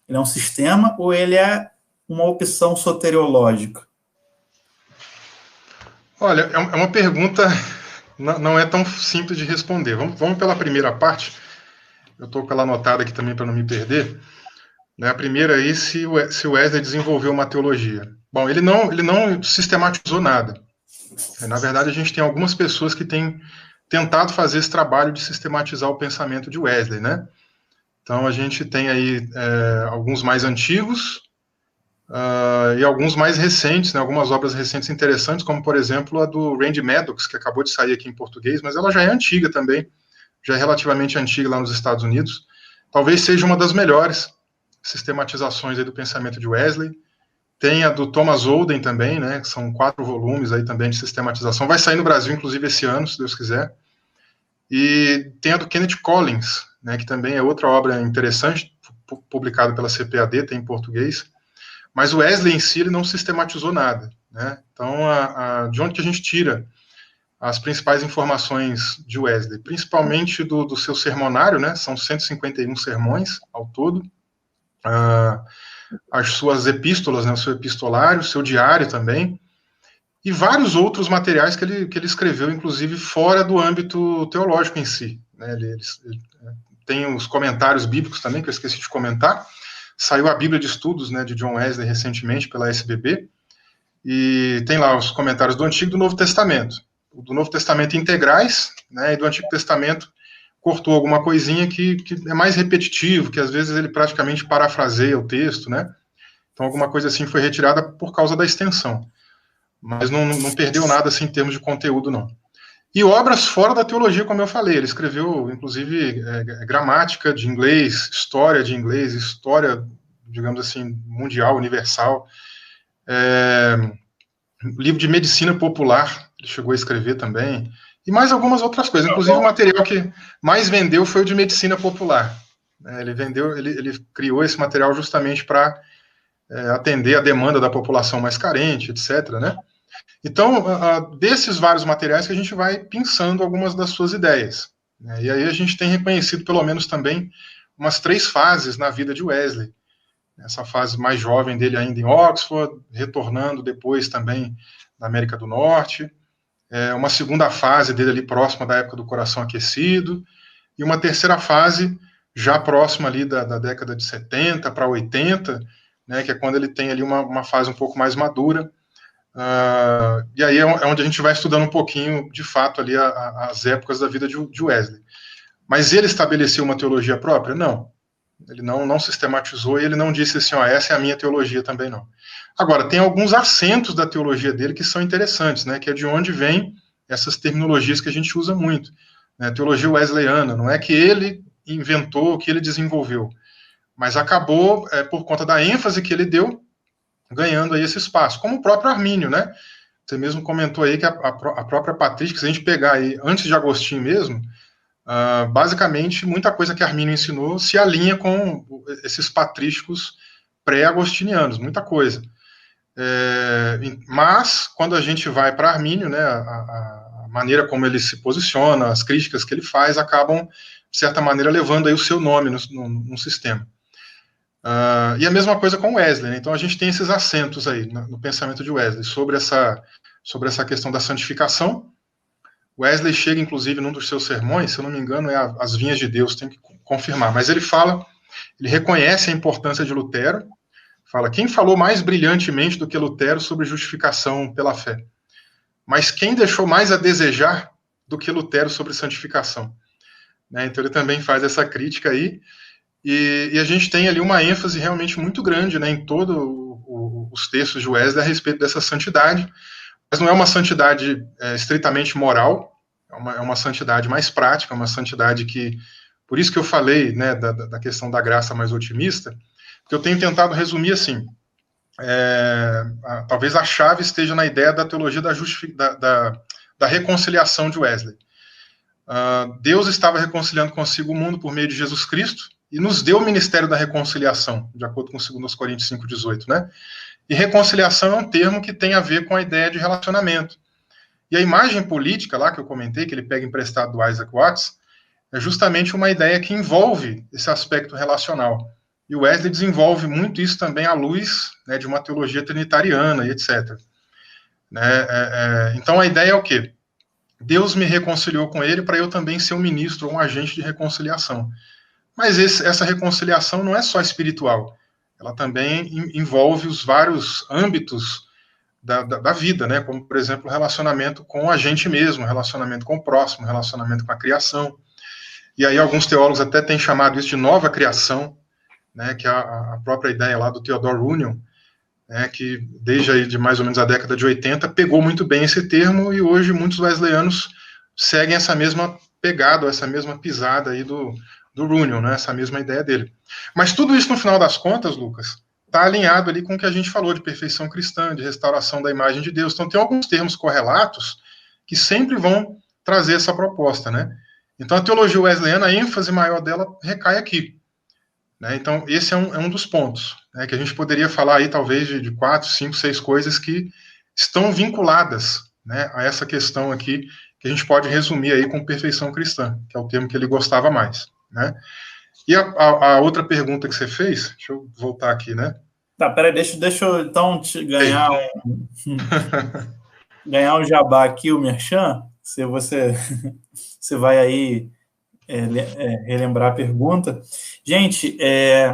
ele é um sistema, ou ele é uma opção soteriológica? Olha, é uma pergunta, não é tão simples de responder. Vamos pela primeira parte. Eu estou com ela anotada aqui também para não me perder. A primeira aí, se o Wesley desenvolveu uma teologia. Bom, ele não sistematizou nada. Na verdade, a gente tem algumas pessoas que têm tentado fazer esse trabalho de sistematizar o pensamento de Wesley, né? Então, a gente tem aí alguns mais antigos e alguns mais recentes, né? Algumas obras recentes interessantes, como, por exemplo, a do Randy Maddox, que acabou de sair aqui em português, mas ela já é antiga também, já é relativamente antiga lá nos Estados Unidos. Talvez seja uma das melhores sistematizações aí do pensamento de Wesley. Tem a do Thomas Olden também, né? São 4 volumes aí também de sistematização. Vai sair no Brasil, inclusive, esse ano, se Deus quiser. E tem a do Kenneth Collins, né? Que também é outra obra interessante, publicada pela CPAD, tem em português. Mas o Wesley em si, ele não sistematizou nada, né? Então, de onde que a gente tira as principais informações de Wesley? Principalmente do seu sermonário, né? São 151 sermões ao todo. As suas epístolas, né, o seu epistolário, o seu diário também, e vários outros materiais que ele escreveu, inclusive fora do âmbito teológico em si. Né? Ele tem os comentários bíblicos também, que eu esqueci de comentar. Saiu a Bíblia de Estudos, né, de John Wesley recentemente pela SBB, e tem lá os comentários do Antigo e do Novo Testamento. Do Novo Testamento integrais, né, e do Antigo Testamento cortou alguma coisinha que é mais repetitivo, que às vezes ele praticamente parafraseia o texto, né? Então alguma coisa assim foi retirada por causa da extensão. Mas não perdeu nada assim em termos de conteúdo, não. E obras fora da teologia, como eu falei, ele escreveu, inclusive, gramática de inglês, história, digamos assim, mundial, universal. Livro de medicina popular, ele chegou a escrever também. E mais algumas outras coisas. Inclusive, o material que mais vendeu foi o de medicina popular. Ele criou esse material justamente para atender a demanda da população mais carente, etc., né? Então, desses vários materiais que a gente vai pensando algumas das suas ideias. Né? E aí a gente tem reconhecido, pelo menos também, umas 3 fases na vida de Wesley. Essa fase mais jovem dele ainda em Oxford, retornando depois também na América do Norte, uma segunda fase dele ali próxima da época do Coração Aquecido, e uma terceira fase já próxima ali da década de 70 para 80, né, que é quando ele tem ali uma fase um pouco mais madura, e aí é onde a gente vai estudando um pouquinho, de fato, ali as épocas da vida de Wesley. Mas ele estabeleceu uma teologia própria? Não. Ele não sistematizou e ele não disse assim, essa é a minha teologia também, não. Agora, tem alguns acentos da teologia dele que são interessantes, né, que é de onde vem essas terminologias que a gente usa muito. Né, teologia wesleyana, não é que ele inventou, que ele desenvolveu, mas acabou, por conta da ênfase que ele deu, ganhando aí esse espaço, como o próprio Armínio, né? Você mesmo comentou aí que a própria patrística, se a gente pegar aí, antes de Agostinho mesmo, basicamente, muita coisa que Armínio ensinou se alinha com esses patrísticos pré-agostinianos, muita coisa. Mas, quando a gente vai para Armínio, né, a maneira como ele se posiciona, as críticas que ele faz, acabam, de certa maneira, levando aí o seu nome no sistema. E a mesma coisa com Wesley, né? Então a gente tem esses acentos aí no pensamento de Wesley sobre essa questão da santificação. Wesley chega, inclusive, num dos seus sermões, se eu não me engano, é As Vinhas de Deus, tem que confirmar, mas ele reconhece a importância de Lutero, fala, quem falou mais brilhantemente do que Lutero sobre justificação pela fé? Mas quem deixou mais a desejar do que Lutero sobre santificação? Né? Então ele também faz essa crítica aí, e a gente tem ali uma ênfase realmente muito grande, né, em todos os textos de Wesley a respeito dessa santidade, mas não é uma santidade estritamente moral, é uma santidade mais prática, uma santidade que, por isso que eu falei, né, da questão da graça mais otimista, porque eu tenho tentado resumir assim, talvez a chave esteja na ideia da teologia da reconciliação de Wesley. Deus estava reconciliando consigo o mundo por meio de Jesus Cristo e nos deu o ministério da reconciliação, de acordo com 2 Coríntios 5,18, né? E reconciliação é um termo que tem a ver com a ideia de relacionamento. E a imagem política lá que eu comentei, que ele pega emprestado do Isaac Watts, é justamente uma ideia que envolve esse aspecto relacional. E o Wesley desenvolve muito isso também à luz, né, de uma teologia trinitariana e etc. Né? Então a ideia é o quê? Deus me reconciliou com ele para eu também ser um ministro ou um agente de reconciliação. Mas essa reconciliação não é só espiritual, ela também envolve os vários âmbitos da vida, né? Como, por exemplo, o relacionamento com a gente mesmo, relacionamento com o próximo, relacionamento com a criação. E aí alguns teólogos até têm chamado isso de nova criação, né? Que é a própria ideia lá do Theodore Union, né? Que desde aí de mais ou menos a década de 80 pegou muito bem esse termo e hoje muitos wesleyanos seguem essa mesma pegada, essa mesma pisada aí do Union, né? Essa mesma ideia dele. Mas tudo isso, no final das contas, Lucas, está alinhado ali com o que a gente falou de perfeição cristã, de restauração da imagem de Deus. Então, tem alguns termos correlatos que sempre vão trazer essa proposta, né? Então, a teologia wesleyana, a ênfase maior dela recai aqui. Né? Então, esse é um dos pontos, né? Que a gente poderia falar aí, talvez, de 4, 5, 6 coisas que estão vinculadas, né, a essa questão aqui, que a gente pode resumir aí com perfeição cristã, que é o termo que ele gostava mais. Né? E a outra pergunta que você fez, deixa eu voltar aqui, né? Tá, peraí, deixa eu então te ganhar ganhar o jabá aqui, o merchan, se você vai aí relembrar a pergunta. Gente,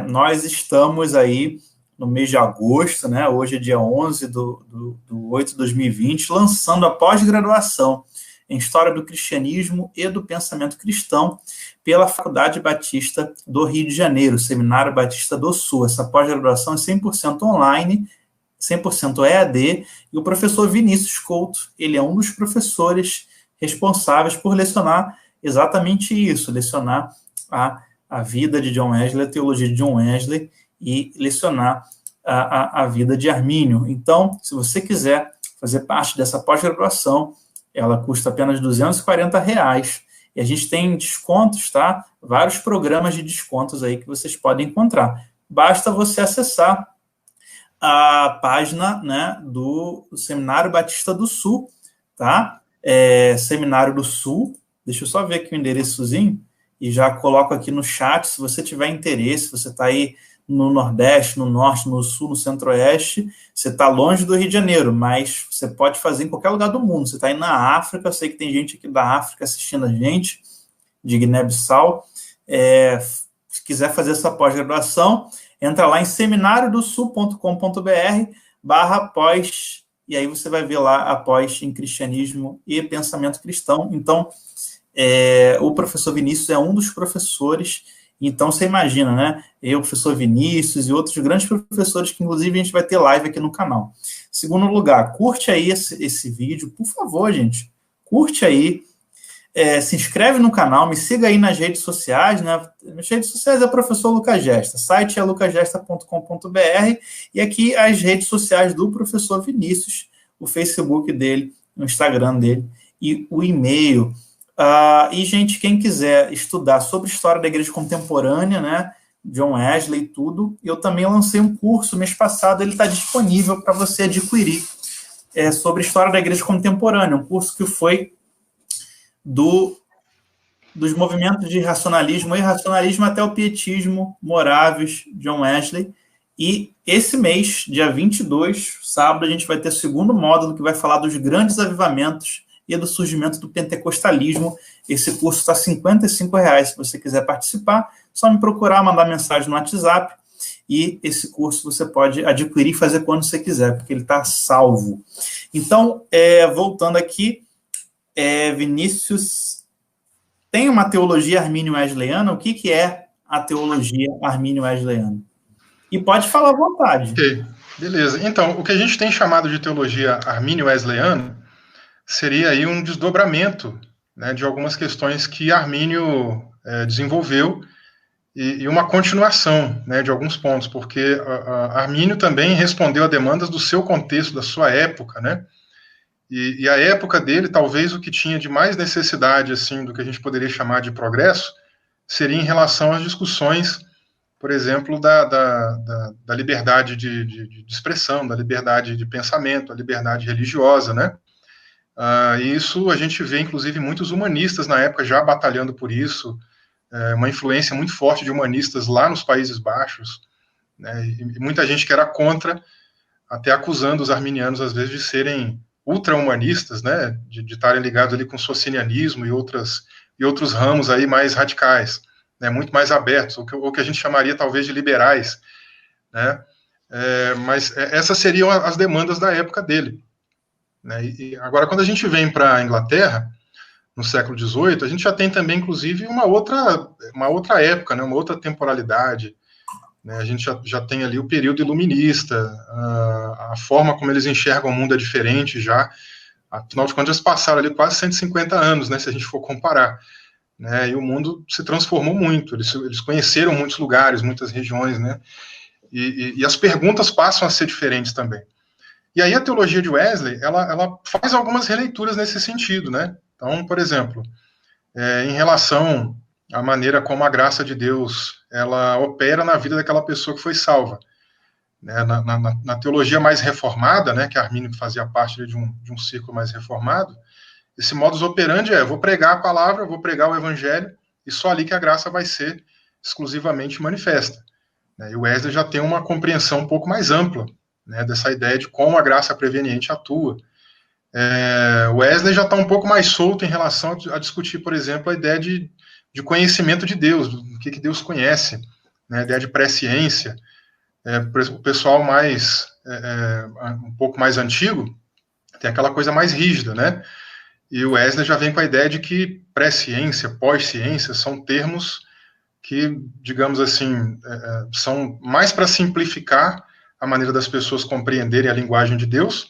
nós estamos aí no mês de agosto, né? Hoje é dia 11 do 8 de 2020, lançando a pós-graduação em História do Cristianismo e do Pensamento Cristão pela Faculdade Batista do Rio de Janeiro, Seminário Batista do Sul. Essa pós-graduação é 100% online, 100% EAD, e o professor Vinícius Couto, ele é um dos professores responsáveis por lecionar exatamente isso, lecionar a vida de John Wesley, a teologia de John Wesley, e lecionar a vida de Armínio. Então, se você quiser fazer parte dessa pós-graduação, ela custa apenas R$240, e a gente tem descontos, tá? Vários programas de descontos aí que vocês podem encontrar. Basta você acessar a página, né, do Seminário Batista do Sul, tá? Seminário do Sul, deixa eu só ver aqui o endereçozinho, e já coloco aqui no chat, se você tiver interesse, você está aí no Nordeste, no Norte, no Sul, no Centro-Oeste, você está longe do Rio de Janeiro, mas você pode fazer em qualquer lugar do mundo. Você está aí na África, eu sei que tem gente aqui da África assistindo a gente, de Guiné-Bissau. Se quiser fazer essa pós-graduação, entra lá em seminariodosul.com.br/pós, e aí você vai ver lá a pós em Cristianismo e Pensamento Cristão. Então, o professor Vinícius é um dos professores. Então, você imagina, né? Eu, professor Vinícius e outros grandes professores que, inclusive, a gente vai ter live aqui no canal. Segundo lugar, curte aí esse vídeo, por favor, gente. Curte aí. Se inscreve no canal, me siga aí nas redes sociais, né? Nas redes sociais é o professor Lucas Gesta. Site é lucasgesta.com.br e aqui as redes sociais do professor Vinícius, o Facebook dele, o Instagram dele e o e-mail. E, gente, quem quiser estudar sobre história da igreja contemporânea, né, John Wesley e tudo, eu também lancei um curso mês passado, ele está disponível para você adquirir, sobre história da igreja contemporânea, um curso que foi do dos movimentos de racionalismo e irracionalismo até o pietismo, Moraves, John Wesley. E esse mês, dia 22, sábado, a gente vai ter o segundo módulo que vai falar dos grandes avivamentos e do surgimento do pentecostalismo. Esse curso está R$ 55,00. Se você quiser participar, só me procurar, mandar mensagem no WhatsApp. E esse curso você pode adquirir e fazer quando você quiser, porque ele está salvo. Então, voltando aqui, Vinícius, tem uma teologia armínio-wesleyana? O que é a teologia armínio-wesleyana? E pode falar à vontade. Ok, beleza. Então, o que a gente tem chamado de teologia armínio-wesleyana seria aí um desdobramento, né, de algumas questões que Armínio desenvolveu e uma continuação, né, de alguns pontos, porque Armínio também respondeu a demandas do seu contexto, da sua época, né, e a época dele, talvez o que tinha de mais necessidade, assim, do que a gente poderia chamar de progresso, seria em relação às discussões, por exemplo, da liberdade de expressão, da liberdade de pensamento, a liberdade religiosa, né, e isso a gente vê, inclusive, muitos humanistas na época já batalhando por isso, uma influência muito forte de humanistas lá nos Países Baixos, né, e muita gente que era contra, até acusando os arminianos, às vezes, de serem ultra-humanistas, né, de estarem ligados ali com o socinianismo e outros ramos aí mais radicais, né, muito mais abertos, ou que a gente chamaria, talvez, de liberais, né, mas essas seriam as demandas da época dele. Né, e agora, quando a gente vem para a Inglaterra, no século XVIII, a gente já tem também, inclusive, uma outra época, né, uma outra temporalidade, né, a gente já tem ali o período iluminista, a forma como eles enxergam o mundo é diferente já, afinal de contas, passaram ali quase 150 anos, né, se a gente for comparar, né, e o mundo se transformou muito, eles conheceram muitos lugares, muitas regiões, né, e as perguntas passam a ser diferentes também. E aí a teologia de Wesley, ela faz algumas releituras nesse sentido, né, então, por exemplo, em relação à maneira como a graça de Deus ela opera na vida daquela pessoa que foi salva. Né, na teologia mais reformada, né, que Armínio fazia parte de um círculo mais reformado, esse modus operandi eu vou pregar a palavra, vou pregar o evangelho, e só ali que a graça vai ser exclusivamente manifesta. Né, e o Wesley já tem uma compreensão um pouco mais ampla, né, dessa ideia de como a graça preveniente atua. O Wesley já está um pouco mais solto em relação a discutir, por exemplo, a ideia de conhecimento de Deus, do que Deus conhece, né, a ideia de presciência. O pessoal mais, um pouco mais antigo, tem aquela coisa mais rígida, né? E o Wesley já vem com a ideia de que presciência, pós-ciência, são termos que, digamos assim, são mais para simplificar a maneira das pessoas compreenderem a linguagem de Deus,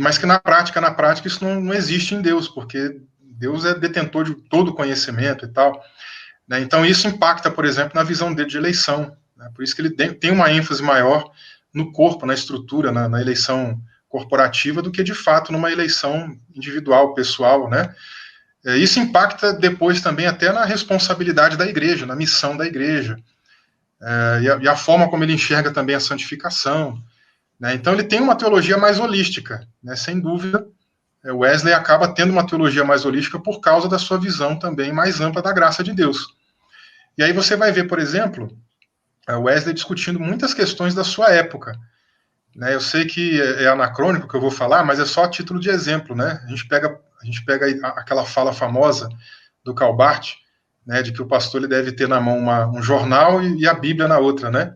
mas que na prática isso não existe em Deus, porque Deus é detentor de todo o conhecimento e tal. Né? Então isso impacta, por exemplo, na visão dele de eleição. Né? Por isso que ele tem uma ênfase maior no corpo, na estrutura, na eleição corporativa, do que de fato numa eleição individual, pessoal. Né? Isso impacta depois também até na responsabilidade da igreja, na missão da igreja, e a forma como ele enxerga também a santificação. Né? Então ele tem uma teologia mais holística, né? Sem dúvida. Wesley acaba tendo uma teologia mais holística por causa da sua visão também mais ampla da graça de Deus. E aí você vai ver, por exemplo, Wesley discutindo muitas questões da sua época. Né? Eu sei que é anacrônico que eu vou falar, mas é só a título de exemplo. Né? A gente pega aquela fala famosa do Calbart, né, de que o pastor ele deve ter na mão um jornal e a Bíblia na outra. Né?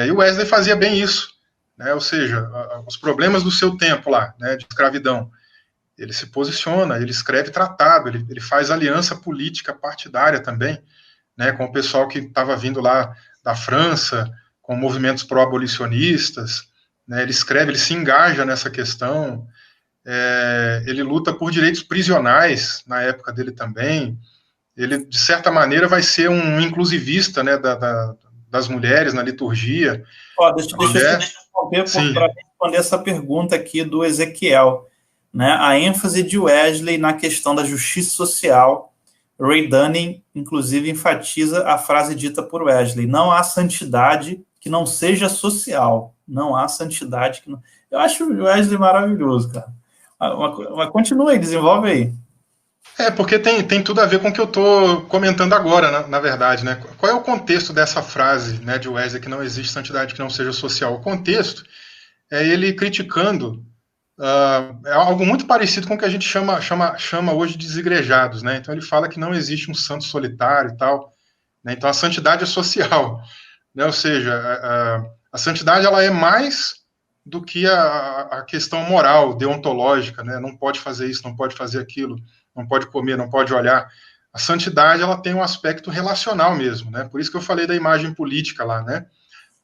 E o Wesley fazia bem isso. Né? Ou seja, os problemas do seu tempo lá, né, de escravidão, ele se posiciona, ele escreve tratado, ele faz aliança política partidária também, né, com o pessoal que estava vindo lá da França, com movimentos pró-abolicionistas, né, ele escreve, ele se engaja nessa questão, ele luta por direitos prisionais na época dele também, ele, de certa maneira, vai ser um inclusivista, né, das mulheres na liturgia. Deixa eu para responder essa pergunta aqui do Ezequiel. Né, a ênfase de Wesley na questão da justiça social. Ray Dunning, inclusive, enfatiza a frase dita por Wesley: não há santidade que não seja social. Não há santidade que não... Eu acho o Wesley maravilhoso, cara. Mas continua aí, desenvolve aí. Porque tem tudo a ver com o que eu estou comentando agora, na verdade, né? Qual é o contexto dessa frase, né, de Wesley, que não existe santidade que não seja social? O contexto é ele criticando é algo muito parecido com o que a gente chama hoje de desigrejados, né? Então ele fala que não existe um santo solitário e tal, né? Então a santidade é social, né? Ou seja, a santidade ela é mais do que a questão moral, deontológica, né? Não pode fazer isso, não pode fazer aquilo, não pode comer, não pode olhar. A santidade ela tem um aspecto relacional mesmo, né? Por isso que eu falei da imagem política lá, né?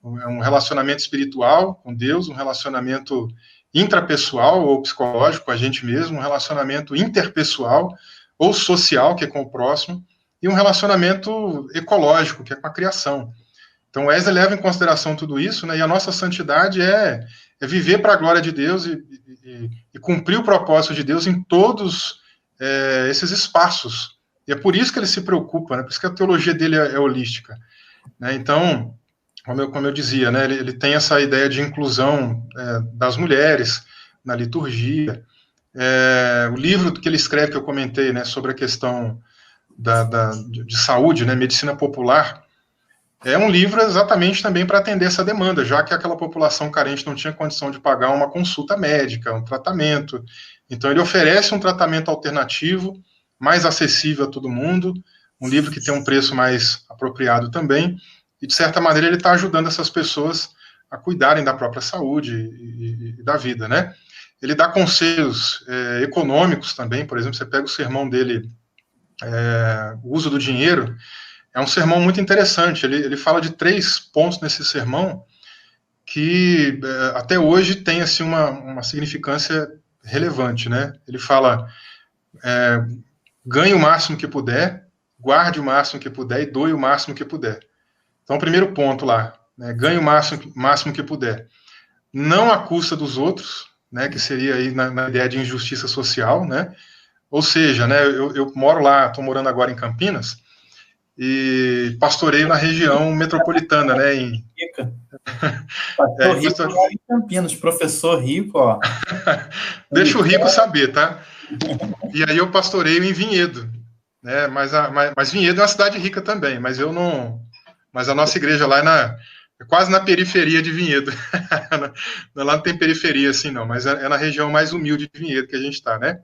É um relacionamento espiritual com Deus, um relacionamento intrapessoal ou psicológico com a gente mesmo, um relacionamento interpessoal ou social, que é com o próximo, e um relacionamento ecológico, que é com a criação. Então, Wesley leva em consideração tudo isso, né, e a nossa santidade é viver para a glória de Deus e cumprir o propósito de Deus em todos esses espaços. E é por isso que ele se preocupa, né, por isso que a teologia dele é holística. Né, então, como eu dizia, né, ele tem essa ideia de inclusão das mulheres na liturgia. O livro que ele escreve, que eu comentei, né, sobre a questão de saúde, né, medicina popular, é um livro exatamente também para atender essa demanda, já que aquela população carente não tinha condição de pagar uma consulta médica, um tratamento. Então, ele oferece um tratamento alternativo, mais acessível a todo mundo, um livro que tem um preço mais apropriado também, e, de certa maneira, ele está ajudando essas pessoas a cuidarem da própria saúde e da vida, né? Ele dá conselhos econômicos também, por exemplo, você pega o sermão dele, o uso do dinheiro, é um sermão muito interessante. Ele fala de 3 pontos nesse sermão que até hoje tem assim, uma significância relevante, né? Ele fala, ganhe o máximo que puder, guarde o máximo que puder e doe o máximo que puder. Então, o primeiro ponto lá, né, ganhe o máximo que puder. Não à custa dos outros, né, que seria aí na ideia de injustiça social, né? Ou seja, né, eu moro lá, estou morando agora em Campinas, e pastoreio na região metropolitana, né? Pastor Rico lá em Campinas, professor Rico, ó. Deixa o Rico saber, tá? E aí eu pastoreio em Vinhedo, né? Mas Vinhedo é uma cidade rica também, mas eu não. Mas a nossa igreja lá é quase na periferia de Vinhedo. Lá não tem periferia assim, não, mas é na região mais humilde de Vinhedo que a gente está, né?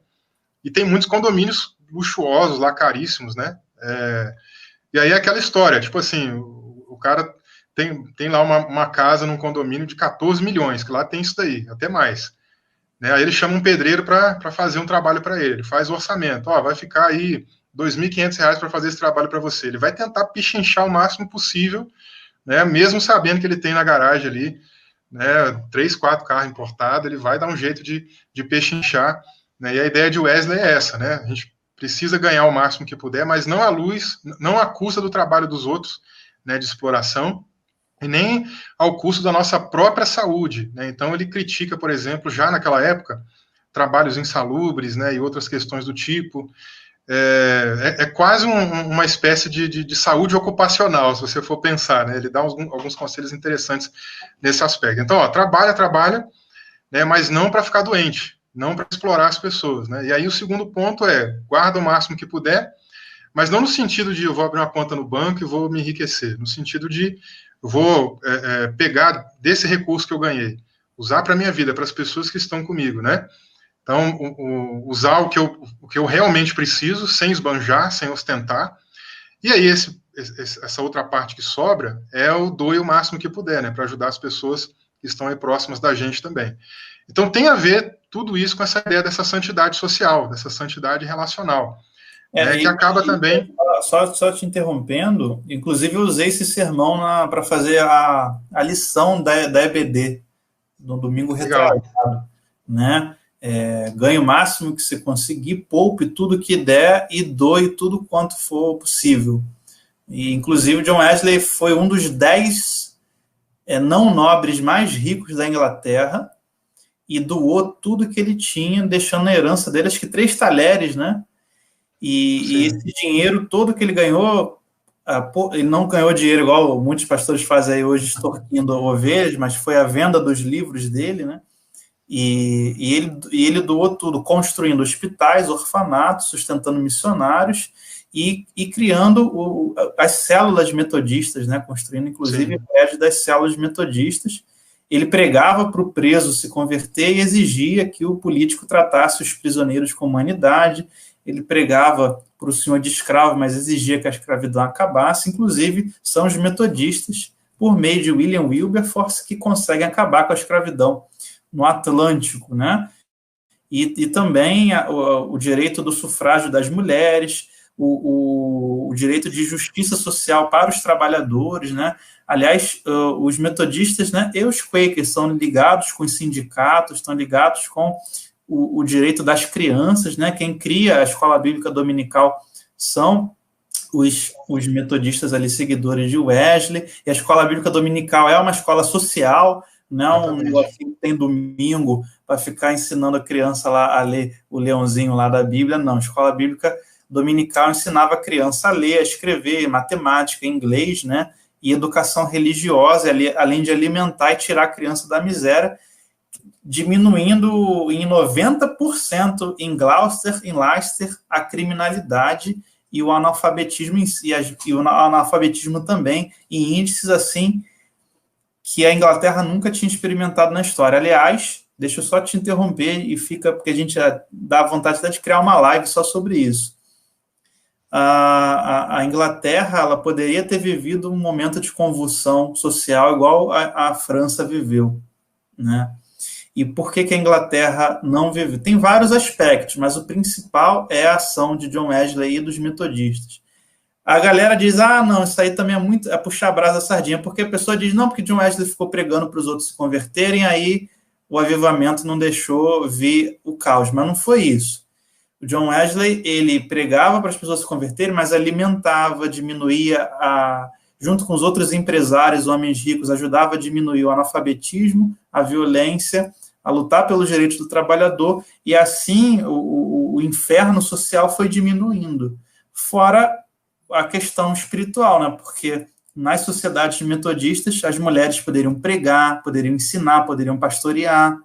E tem muitos condomínios luxuosos lá, caríssimos, né? E aí é aquela história, tipo assim, o cara tem lá uma casa num condomínio de 14 milhões, que lá tem isso daí, até mais. Né? Aí ele chama um pedreiro para fazer um trabalho para ele faz o orçamento, vai ficar aí R$ 2.500 para fazer esse trabalho para você. Ele vai tentar pichinchar o máximo possível, né? Mesmo sabendo que ele tem na garagem ali, né, 3, 4 carros importados, ele vai dar um jeito de pechinchar, né? E a ideia de Wesley é essa, né? A gente precisa ganhar o máximo que puder, mas não à custa do trabalho dos outros, né, de exploração, e nem ao custo da nossa própria saúde, né? Então ele critica, por exemplo, já naquela época, trabalhos insalubres, né, e outras questões do tipo. É quase uma espécie de saúde ocupacional, se você for pensar, né? Ele dá alguns conselhos interessantes nesse aspecto. Então, trabalha, né, mas não para ficar doente, não para explorar as pessoas, né? E aí o segundo ponto guarda o máximo que puder, mas não no sentido de eu vou abrir uma conta no banco e vou me enriquecer, no sentido de eu vou pegar desse recurso que eu ganhei, usar para a minha vida, para as pessoas que estão comigo, né? Então, usar o que eu realmente preciso, sem esbanjar, sem ostentar, e aí essa outra parte que sobra é o doe o máximo que puder, né? Para ajudar as pessoas que estão aí próximas da gente também. Então, tem a ver tudo isso com essa ideia dessa santidade social, dessa santidade relacional, que acaba também... Só te interrompendo, inclusive eu usei esse sermão para fazer a lição da EBD, no domingo retrasado, né? Ganhe o máximo que você conseguir, poupe tudo que der e doe tudo quanto for possível. E, inclusive, John Wesley foi um dos 10 não nobres mais ricos da Inglaterra, e doou tudo que ele tinha, deixando na herança dele, acho que 3 talheres, né? E esse dinheiro todo que ele ganhou, ele não ganhou dinheiro igual muitos pastores fazem aí hoje, extorquindo ovelhas, mas foi a venda dos livros dele, né? E ele doou tudo, construindo hospitais, orfanatos, sustentando missionários e criando as células metodistas, né? Construindo, inclusive, o prédio das células metodistas. Ele pregava para o preso se converter e exigia que o político tratasse os prisioneiros com humanidade. Ele pregava para o senhor de escravo, mas exigia que a escravidão acabasse. Inclusive, são os metodistas, por meio de William Wilberforce, que conseguem acabar com a escravidão no Atlântico, né? E também o direito do sufrágio das mulheres, o direito de justiça social para os trabalhadores, né? Aliás, os metodistas, né, e os Quakers são ligados com os sindicatos, estão ligados com o direito das crianças, né? Quem cria a escola bíblica dominical são os metodistas ali, seguidores de Wesley, e a escola bíblica dominical é uma escola social, não assim, tem domingo para ficar ensinando a criança lá a ler o leãozinho lá da Bíblia, não. A escola bíblica dominical ensinava a criança a ler, a escrever, matemática, inglês, né? E educação religiosa, além de alimentar e tirar a criança da miséria, diminuindo em 90% em Gloucester, em Leicester, a criminalidade e o analfabetismo em si, e o analfabetismo também, em índices assim que a Inglaterra nunca tinha experimentado na história. Aliás, deixa eu só te interromper e fica, porque a gente dá vontade até de criar uma live só sobre isso. A Inglaterra, ela poderia ter vivido um momento de convulsão social igual a França viveu, né? E por que a Inglaterra não viveu? Tem vários aspectos, mas o principal é a ação de John Wesley e dos metodistas. A galera diz, não, isso aí também é puxar a brasa da sardinha, porque a pessoa diz, não, porque John Wesley ficou pregando para os outros se converterem, aí o avivamento não deixou vir o caos, mas não foi isso. O John Wesley, ele pregava para as pessoas se converterem, mas alimentava, diminuía, junto com os outros empresários, homens ricos, ajudava a diminuir o analfabetismo, a violência, a lutar pelos direitos do trabalhador, e assim o inferno social foi diminuindo. Fora a questão espiritual, né? Porque nas sociedades metodistas, as mulheres poderiam pregar, poderiam ensinar, poderiam pastorear,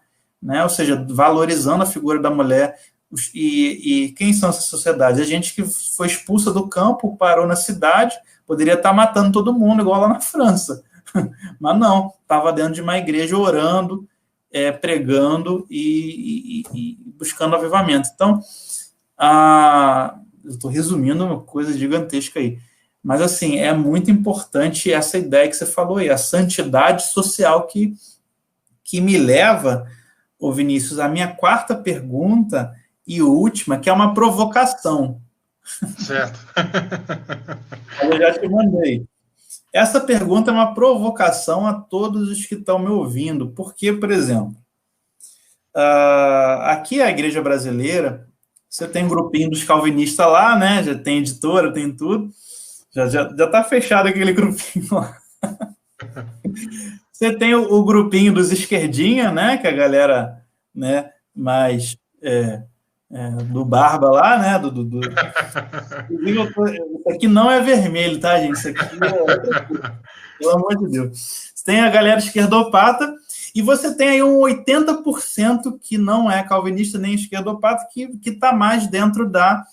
né? Ou seja, valorizando a figura da mulher. E quem são essas sociedades? A gente que foi expulsa do campo, parou na cidade, poderia estar matando todo mundo, igual lá na França. Mas não, estava dentro de uma igreja orando, pregando e buscando avivamento. Então, eu estou resumindo uma coisa gigantesca aí. Mas, assim, é muito importante essa ideia que você falou aí, a santidade social que me leva, ô Vinícius, a minha quarta pergunta e última, que é uma provocação. Certo. Eu já te mandei. Essa pergunta é uma provocação a todos os que estão me ouvindo, porque, por exemplo, aqui a Igreja Brasileira, você tem um grupinho dos calvinistas lá, né? Já tem editora, tem tudo. Já está fechado aquele grupinho lá. Você tem o grupinho dos esquerdinha, né? Que a galera, né, mais do Barba lá, né? Isso aqui não é vermelho, tá, gente? Isso aqui pelo amor de Deus. Você tem a galera esquerdopata e você tem aí um 80% que não é calvinista nem esquerdopata, que está mais dentro da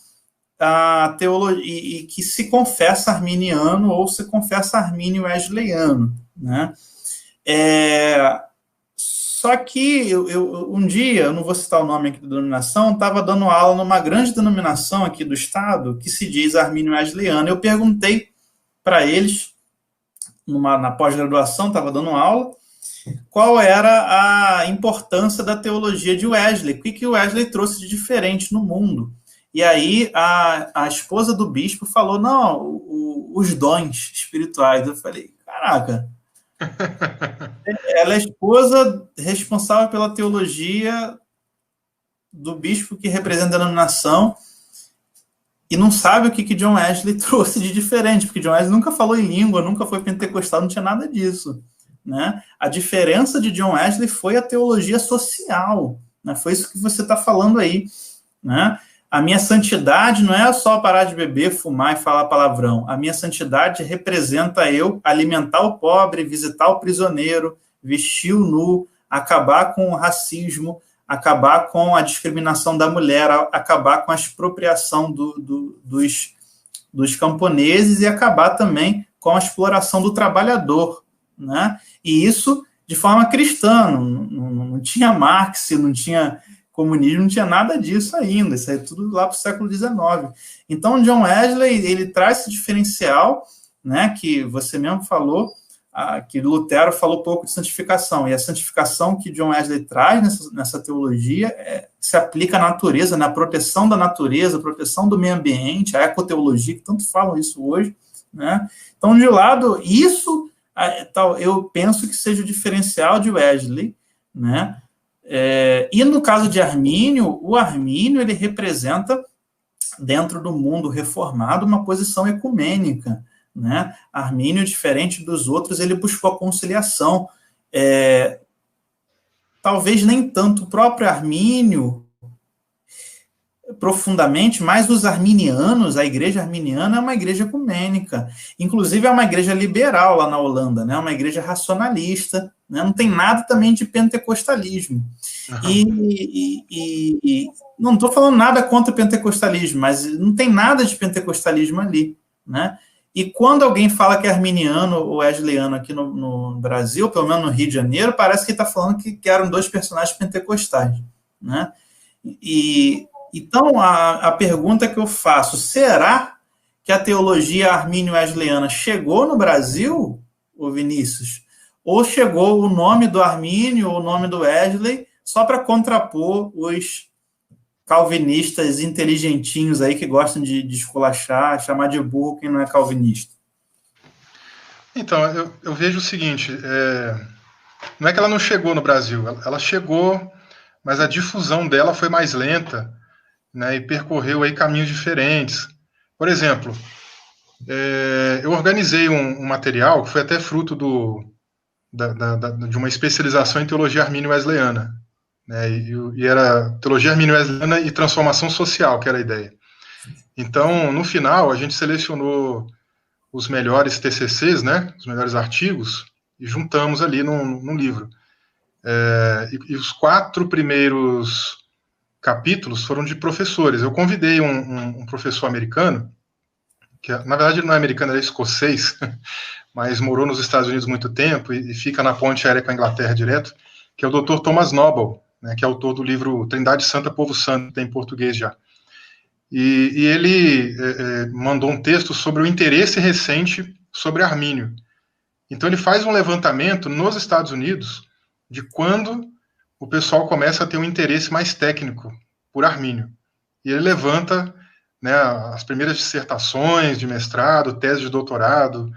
teologia e que se confessa arminiano ou se confessa armínio wesleyano, né? Só que um dia, eu não vou citar o nome aqui da denominação, estava dando aula numa grande denominação aqui do estado que se diz armínio wesleyano. Eu perguntei para eles, na pós-graduação, estava dando aula, qual era a importância da teologia de Wesley, o que Wesley trouxe de diferente no mundo. E aí a esposa do bispo falou, não, os dons espirituais. Eu falei, caraca, ela é esposa responsável pela teologia do bispo que representa a denominação e não sabe o que John Wesley trouxe de diferente, porque John Wesley nunca falou em língua, nunca foi pentecostal, não tinha nada disso, né? A diferença de John Wesley foi a teologia social, né? Foi isso que você está falando aí, né? A minha santidade não é só parar de beber, fumar e falar palavrão. A minha santidade representa eu alimentar o pobre, visitar o prisioneiro, vestir o nu, acabar com o racismo, acabar com a discriminação da mulher, acabar com a expropriação dos camponeses e acabar também com a exploração do trabalhador, né? E isso de forma cristã, não tinha Marx, não tinha comunismo, não tinha nada disso ainda, isso aí é tudo lá para o século XIX. Então, John Wesley, ele traz esse diferencial, né, que você mesmo falou, que Lutero falou pouco de santificação, e a santificação que John Wesley traz nessa teologia se aplica à natureza, na proteção da natureza, proteção do meio ambiente, a ecoteologia, que tanto falam isso hoje, né? Então, de lado, isso eu penso que seja o diferencial de Wesley, né? E no caso de Armínio, o Armínio ele representa, dentro do mundo reformado, uma posição ecumênica, né? Armínio, diferente dos outros, ele buscou a conciliação. Talvez nem tanto o próprio Armínio profundamente, mas os arminianos, a igreja arminiana é uma igreja ecumênica. Inclusive é uma igreja liberal lá na Holanda, né? Uma igreja racionalista, né? Não tem nada também de pentecostalismo. E não estou falando nada contra o pentecostalismo, mas não tem nada de pentecostalismo ali, né? E quando alguém fala que é arminiano ou wesleyano aqui no Brasil, pelo menos no Rio de Janeiro, parece que está falando que eram dois personagens pentecostais, né? Então, a pergunta que eu faço, será que a teologia armínio-wesleyana chegou no Brasil, ô Vinícius? Ou chegou o nome do Armínio ou o nome do Wesley só para contrapor os calvinistas inteligentinhos aí que gostam de esculachar, chamar de burro quem não é calvinista? Então, eu vejo o seguinte, não é que ela não chegou no Brasil, ela chegou, mas a difusão dela foi mais lenta, né, e percorreu aí caminhos diferentes. Por exemplo, eu organizei um material que foi até fruto de uma especialização em teologia armínio-wesleyana, né, e era teologia armínio-wesleyana e transformação social, que era a ideia. Então, no final, a gente selecionou os melhores TCCs, né, os melhores artigos, e juntamos ali num livro. E os 4 primeiros capítulos foram de professores. Eu convidei um professor americano, que na verdade ele não é americano, ele é escocês, mas morou nos Estados Unidos muito tempo e fica na ponte aérea com a Inglaterra direto, que é o Dr. Thomas Noble, né, que é autor do livro Trindade Santa, Povo Santo, tem em português já. E ele mandou um texto sobre o interesse recente sobre Armínio. Então ele faz um levantamento nos Estados Unidos de quando o pessoal começa a ter um interesse mais técnico por Armínio. E ele levanta, né, as primeiras dissertações de mestrado, tese de doutorado,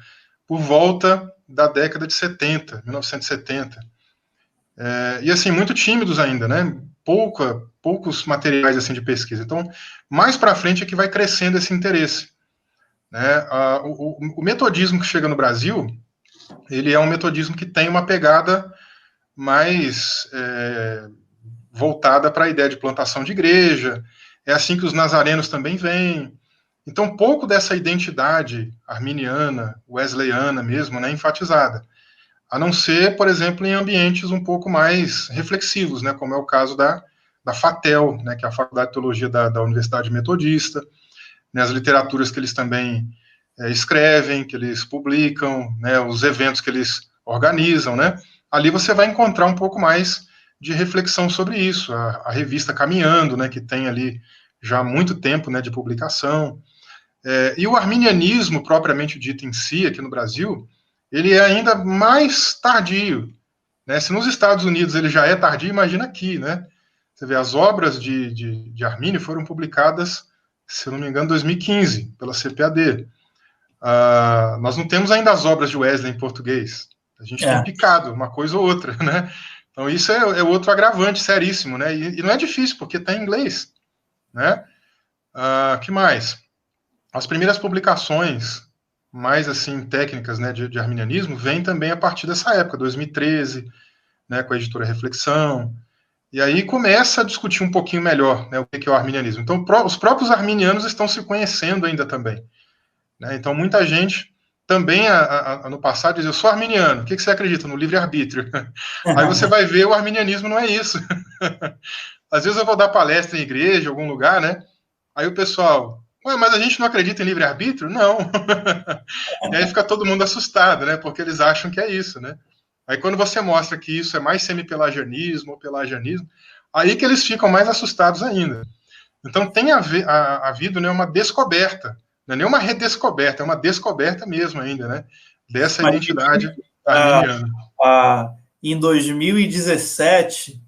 por volta da década de 70, 1970. E assim, muito tímidos ainda, né? Poucos materiais assim de pesquisa. Então, mais para frente é que vai crescendo esse interesse, né? O metodismo que chega no Brasil, ele é um metodismo que tem uma pegada mais voltada para a ideia de plantação de igreja. É assim que os nazarenos também vêm. Então, pouco dessa identidade arminiana, wesleyana mesmo, né, enfatizada. A não ser, por exemplo, em ambientes um pouco mais reflexivos, né, como é o caso da FATEL, né, que é a Faculdade de Teologia da Universidade Metodista, né, as literaturas que eles também escrevem, que eles publicam, né, os eventos que eles organizam, né, ali você vai encontrar um pouco mais de reflexão sobre isso. A revista Caminhando, né, que tem ali já muito tempo, né, de publicação. E o arminianismo, propriamente dito em si, aqui no Brasil, ele é ainda mais tardio, né? Se nos Estados Unidos ele já é tardio, imagina aqui, né? Você vê, as obras de Armínio foram publicadas, se eu não me engano, em 2015, pela CPAD. Nós não temos ainda as obras de Wesley em português. A gente tem picado uma coisa ou outra, né? Então isso é outro agravante seríssimo, né? E não é difícil, porque está em inglês, né? Que mais? As primeiras publicações mais assim técnicas, né, de arminianismo vêm também a partir dessa época, 2013, né, com a editora Reflexão. E aí começa a discutir um pouquinho melhor, né, o que é o arminianismo. Então, os próprios arminianos estão se conhecendo ainda também, né? Então, muita gente também no passado dizia, eu sou arminiano, o que você acredita? No livre-arbítrio. Aí você vai ver, o arminianismo não é isso. Às vezes eu vou dar palestra em igreja, em algum lugar, né? Aí o pessoal, ué, mas a gente não acredita em livre-arbítrio? Não. E aí fica todo mundo assustado, né? Porque eles acham que é isso, né? Aí quando você mostra que isso é mais semi-pelagianismo ou pelagianismo, aí que eles ficam mais assustados ainda. Então tem havido, né, uma descoberta, não é nem uma redescoberta, é uma descoberta mesmo ainda, né? Dessa Mas identidade ah, arminiana. em 2017,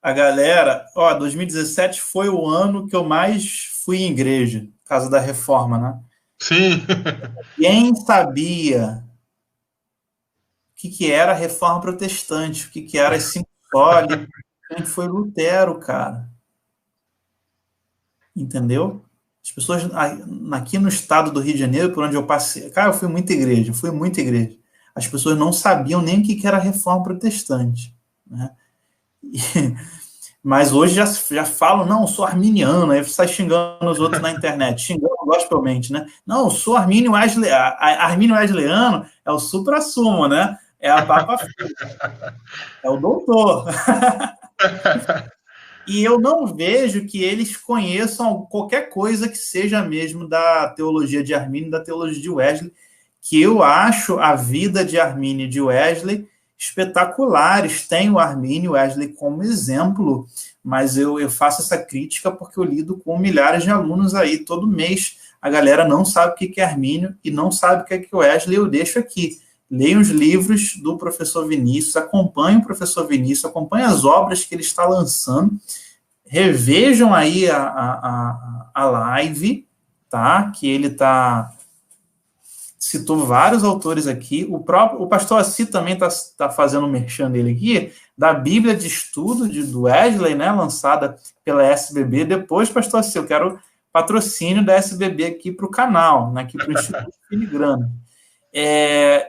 a galera, 2017 foi o ano que eu mais fui em igreja, por causa da reforma, né? Sim. Quem sabia o que era a reforma protestante, o que era as cinco solas, quem foi Lutero, cara? Entendeu? As pessoas aqui no estado do Rio de Janeiro, por onde eu passei, cara, eu fui muita igreja. As pessoas não sabiam nem o que era a reforma protestante, né? Mas hoje já falam, não, eu sou arminiano, aí sai xingando os outros na internet, xingando gospelmente, né? Não, eu sou Armínio Wesleyano, Armínio Wesleyano é o supra-sumo, né? É a papa, é o doutor. E eu não vejo que eles conheçam qualquer coisa que seja mesmo da teologia de Armínio e da teologia de Wesley, que eu acho a vida de Armínio e de Wesley espetaculares. Tenho Armínio e Wesley como exemplo, mas eu faço essa crítica porque eu lido com milhares de alunos aí todo mês. A galera não sabe o que é Armínio e não sabe o que é Wesley, eu deixo aqui. Leiam os livros do professor Vinícius, acompanhem o professor Vinícius, acompanhem as obras que ele está lançando, revejam aí a live, tá? Que ele citou vários autores aqui, o pastor Assi também está fazendo um merchan dele aqui, da Bíblia de Estudo do Wesley, né, lançada pela SBB. Depois, pastor Assi, eu quero patrocínio da SBB aqui para o canal, né, aqui para o Instituto Filigrana.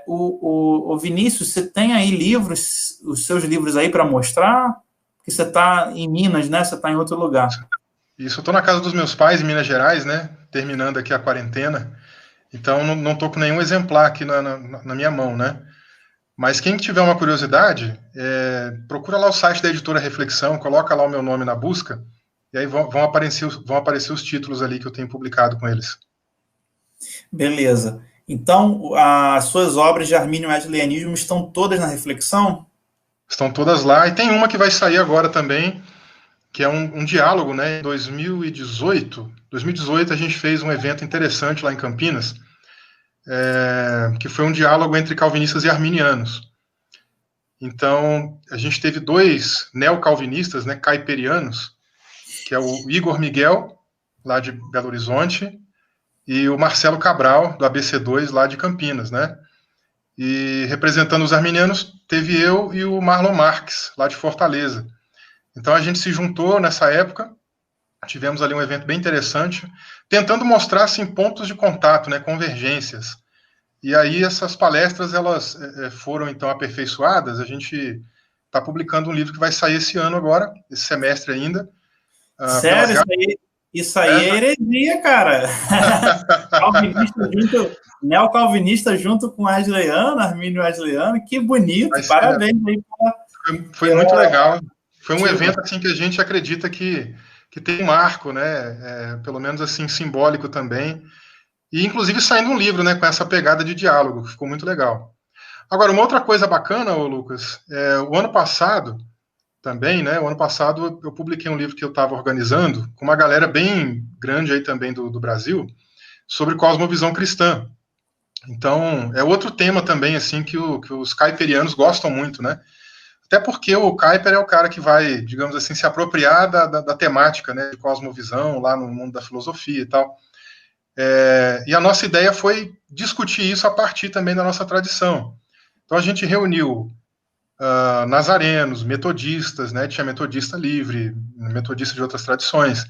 O Vinícius, você tem aí livros, os seus livros aí para mostrar? Porque você está em Minas, né? Você está em outro lugar. Isso, eu estou na casa dos meus pais, em Minas Gerais, né? Terminando aqui a quarentena. Então, não estou com nenhum exemplar aqui na minha mão, né? Mas quem tiver uma curiosidade, procura lá o site da Editora Reflexão, coloca lá o meu nome na busca, e aí vão aparecer os títulos ali que eu tenho publicado com eles. Beleza. Então, as suas obras de Armínio Wesleyanismo estão todas na Reflexão? Estão todas lá, e tem uma que vai sair agora também, que é um diálogo, né? Em 2018 a gente fez um evento interessante lá em Campinas, que foi um diálogo entre calvinistas e arminianos. Então, a gente teve dois neocalvinistas, né, caiperianos, que é o Igor Miguel, lá de Belo Horizonte, e o Marcelo Cabral, do ABC2, lá de Campinas, né? E representando os arminianos, teve eu e o Marlon Marques, lá de Fortaleza. Então, a gente se juntou nessa época, tivemos ali um evento bem interessante, tentando mostrar, assim, pontos de contato, né, convergências. E aí essas palestras, elas foram, então, aperfeiçoadas. A gente está publicando um livro que vai sair esse ano agora, esse semestre ainda. Sério? Isso aí é heresia, cara. Neocalvinista junto com Wesleyano, Armínio Wesleyano, que bonito, parabéns aí. Foi muito legal. Foi um evento assim que a gente acredita que tem um marco, né? Pelo menos assim, simbólico também. E inclusive saindo um livro, né, com essa pegada de diálogo, que ficou muito legal. Agora, uma outra coisa bacana, Lucas, o ano passado também, né? O ano passado eu publiquei um livro que eu estava organizando com uma galera bem grande aí também do Brasil, sobre cosmovisão cristã. Então, é outro tema também, assim, que os caiperianos gostam muito, né? Até porque o Kuyper é o cara que vai, digamos assim, se apropriar da temática, né, de cosmovisão, lá no mundo da filosofia e tal. E a nossa ideia foi discutir isso a partir também da nossa tradição. Então, a gente reuniu nazarenos, metodistas, né, tinha metodista livre, metodista de outras tradições,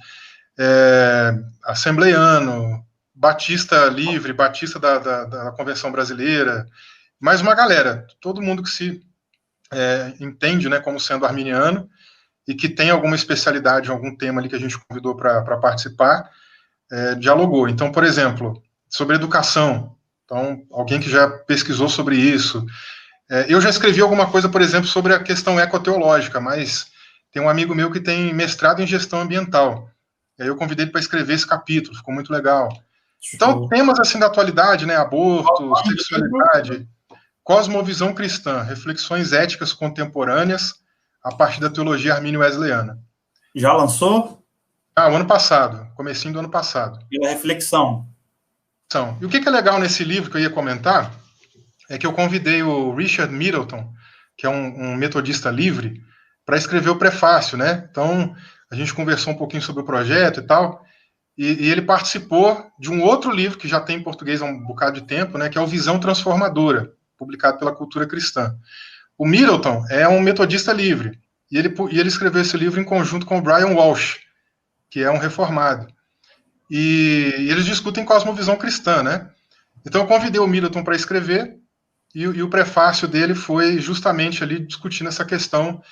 assembleiano, batista livre, batista da Convenção Brasileira, mais uma galera, todo mundo que se entende, né, como sendo arminiano e que tem alguma especialidade em algum tema ali que a gente convidou para participar, dialogou. Então, por exemplo, sobre educação, Então, alguém que já pesquisou sobre isso. Eu já escrevi alguma coisa, por exemplo, sobre a questão ecoteológica, mas tem um amigo meu que tem mestrado em gestão ambiental. E aí eu convidei ele para escrever esse capítulo, ficou muito legal. Então, Show. temas assim da atualidade, né? Aborto, sexualidade, cosmovisão cristã, reflexões éticas contemporâneas a partir da teologia armínio-wesleyana. Já lançou? O ano passado, comecinho do ano passado. E a reflexão? Então, e o que é legal nesse livro que eu ia comentar é que eu convidei o Richard Middleton, que é um metodista livre, para escrever o prefácio, né? Então, a gente conversou um pouquinho sobre o projeto e tal, e ele participou de um outro livro que já tem em português há um bocado de tempo, né? Que é o Visão Transformadora, publicado pela Cultura Cristã. O Middleton é um metodista livre, e ele escreveu esse livro em conjunto com o Brian Walsh, que é um reformado. E eles discutem cosmovisão cristã, né? Então eu convidei o Middleton para escrever, e o prefácio dele foi justamente ali discutindo essa questão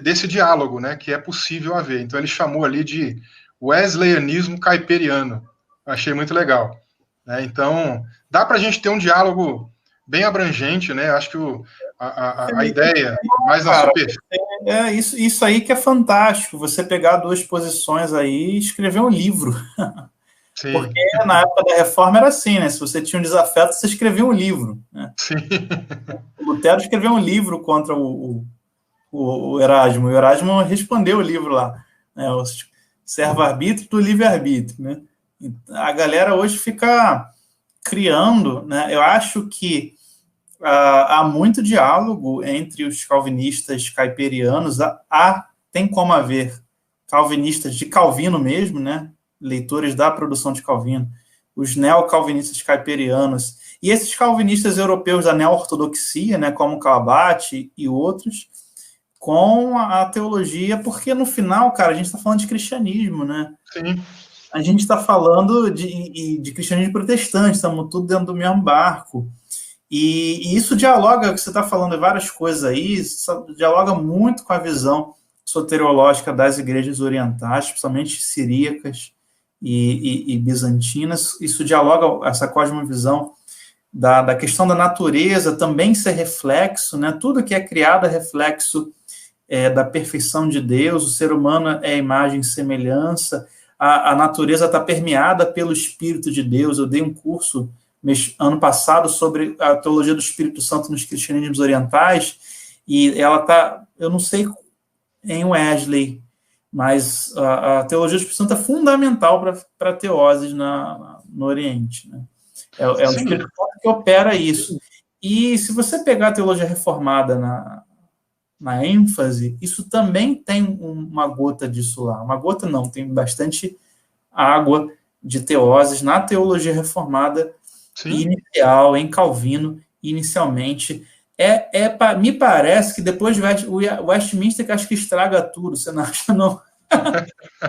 desse diálogo, né, que é possível haver. Então ele chamou ali de Wesleyanismo caiperiano. Achei muito legal. Né? Então dá para a gente ter um diálogo bem abrangente, né? Acho que a ideia mais na superfície. Isso aí que é fantástico, você pegar duas posições aí e escrever um livro. Sim. Porque na época da Reforma era assim, né? Se você tinha um desafeto, você escrevia um livro. Né? Sim. O Lutero escreveu um livro contra o Erasmo. O Erasmo respondeu o livro lá. Né? O servo-arbítrio do livre-arbítrio. Né? A galera hoje fica criando, né? Eu acho que há muito diálogo entre os calvinistas caiperianos. Tem como haver calvinistas de Calvino mesmo, né? Leitores da produção de Calvino, os neocalvinistas caiperianos, e esses calvinistas europeus da neo-ortodoxia, né, como Calabate e outros, com a teologia, porque no final, cara, a gente está falando de cristianismo, né? Sim. A gente está falando de cristianismo protestante, estamos tudo dentro do mesmo barco. E isso dialoga, que você está falando de várias coisas aí, isso dialoga muito com a visão soteriológica das igrejas orientais, principalmente siríacas e bizantinas. Isso dialoga, essa cosmovisão da questão da natureza também ser reflexo, né? Tudo que é criado é reflexo da perfeição de Deus, o ser humano é imagem e semelhança, a natureza está permeada pelo Espírito de Deus. Eu dei um curso ano passado sobre a teologia do Espírito Santo nos cristianismos orientais, e ela está, eu não sei em Wesley, mas a teologia do Espírito Santo é fundamental para a teoses no Oriente. Né? É o Espírito Santo que opera isso. E se você pegar a teologia reformada na ênfase, isso também tem uma gota disso lá. Uma gota não, tem bastante água de teoses na teologia reformada. Sim. Inicial, em Calvino, inicialmente. Me parece que depois de Westminster, que acho que estraga tudo, você não acha, não?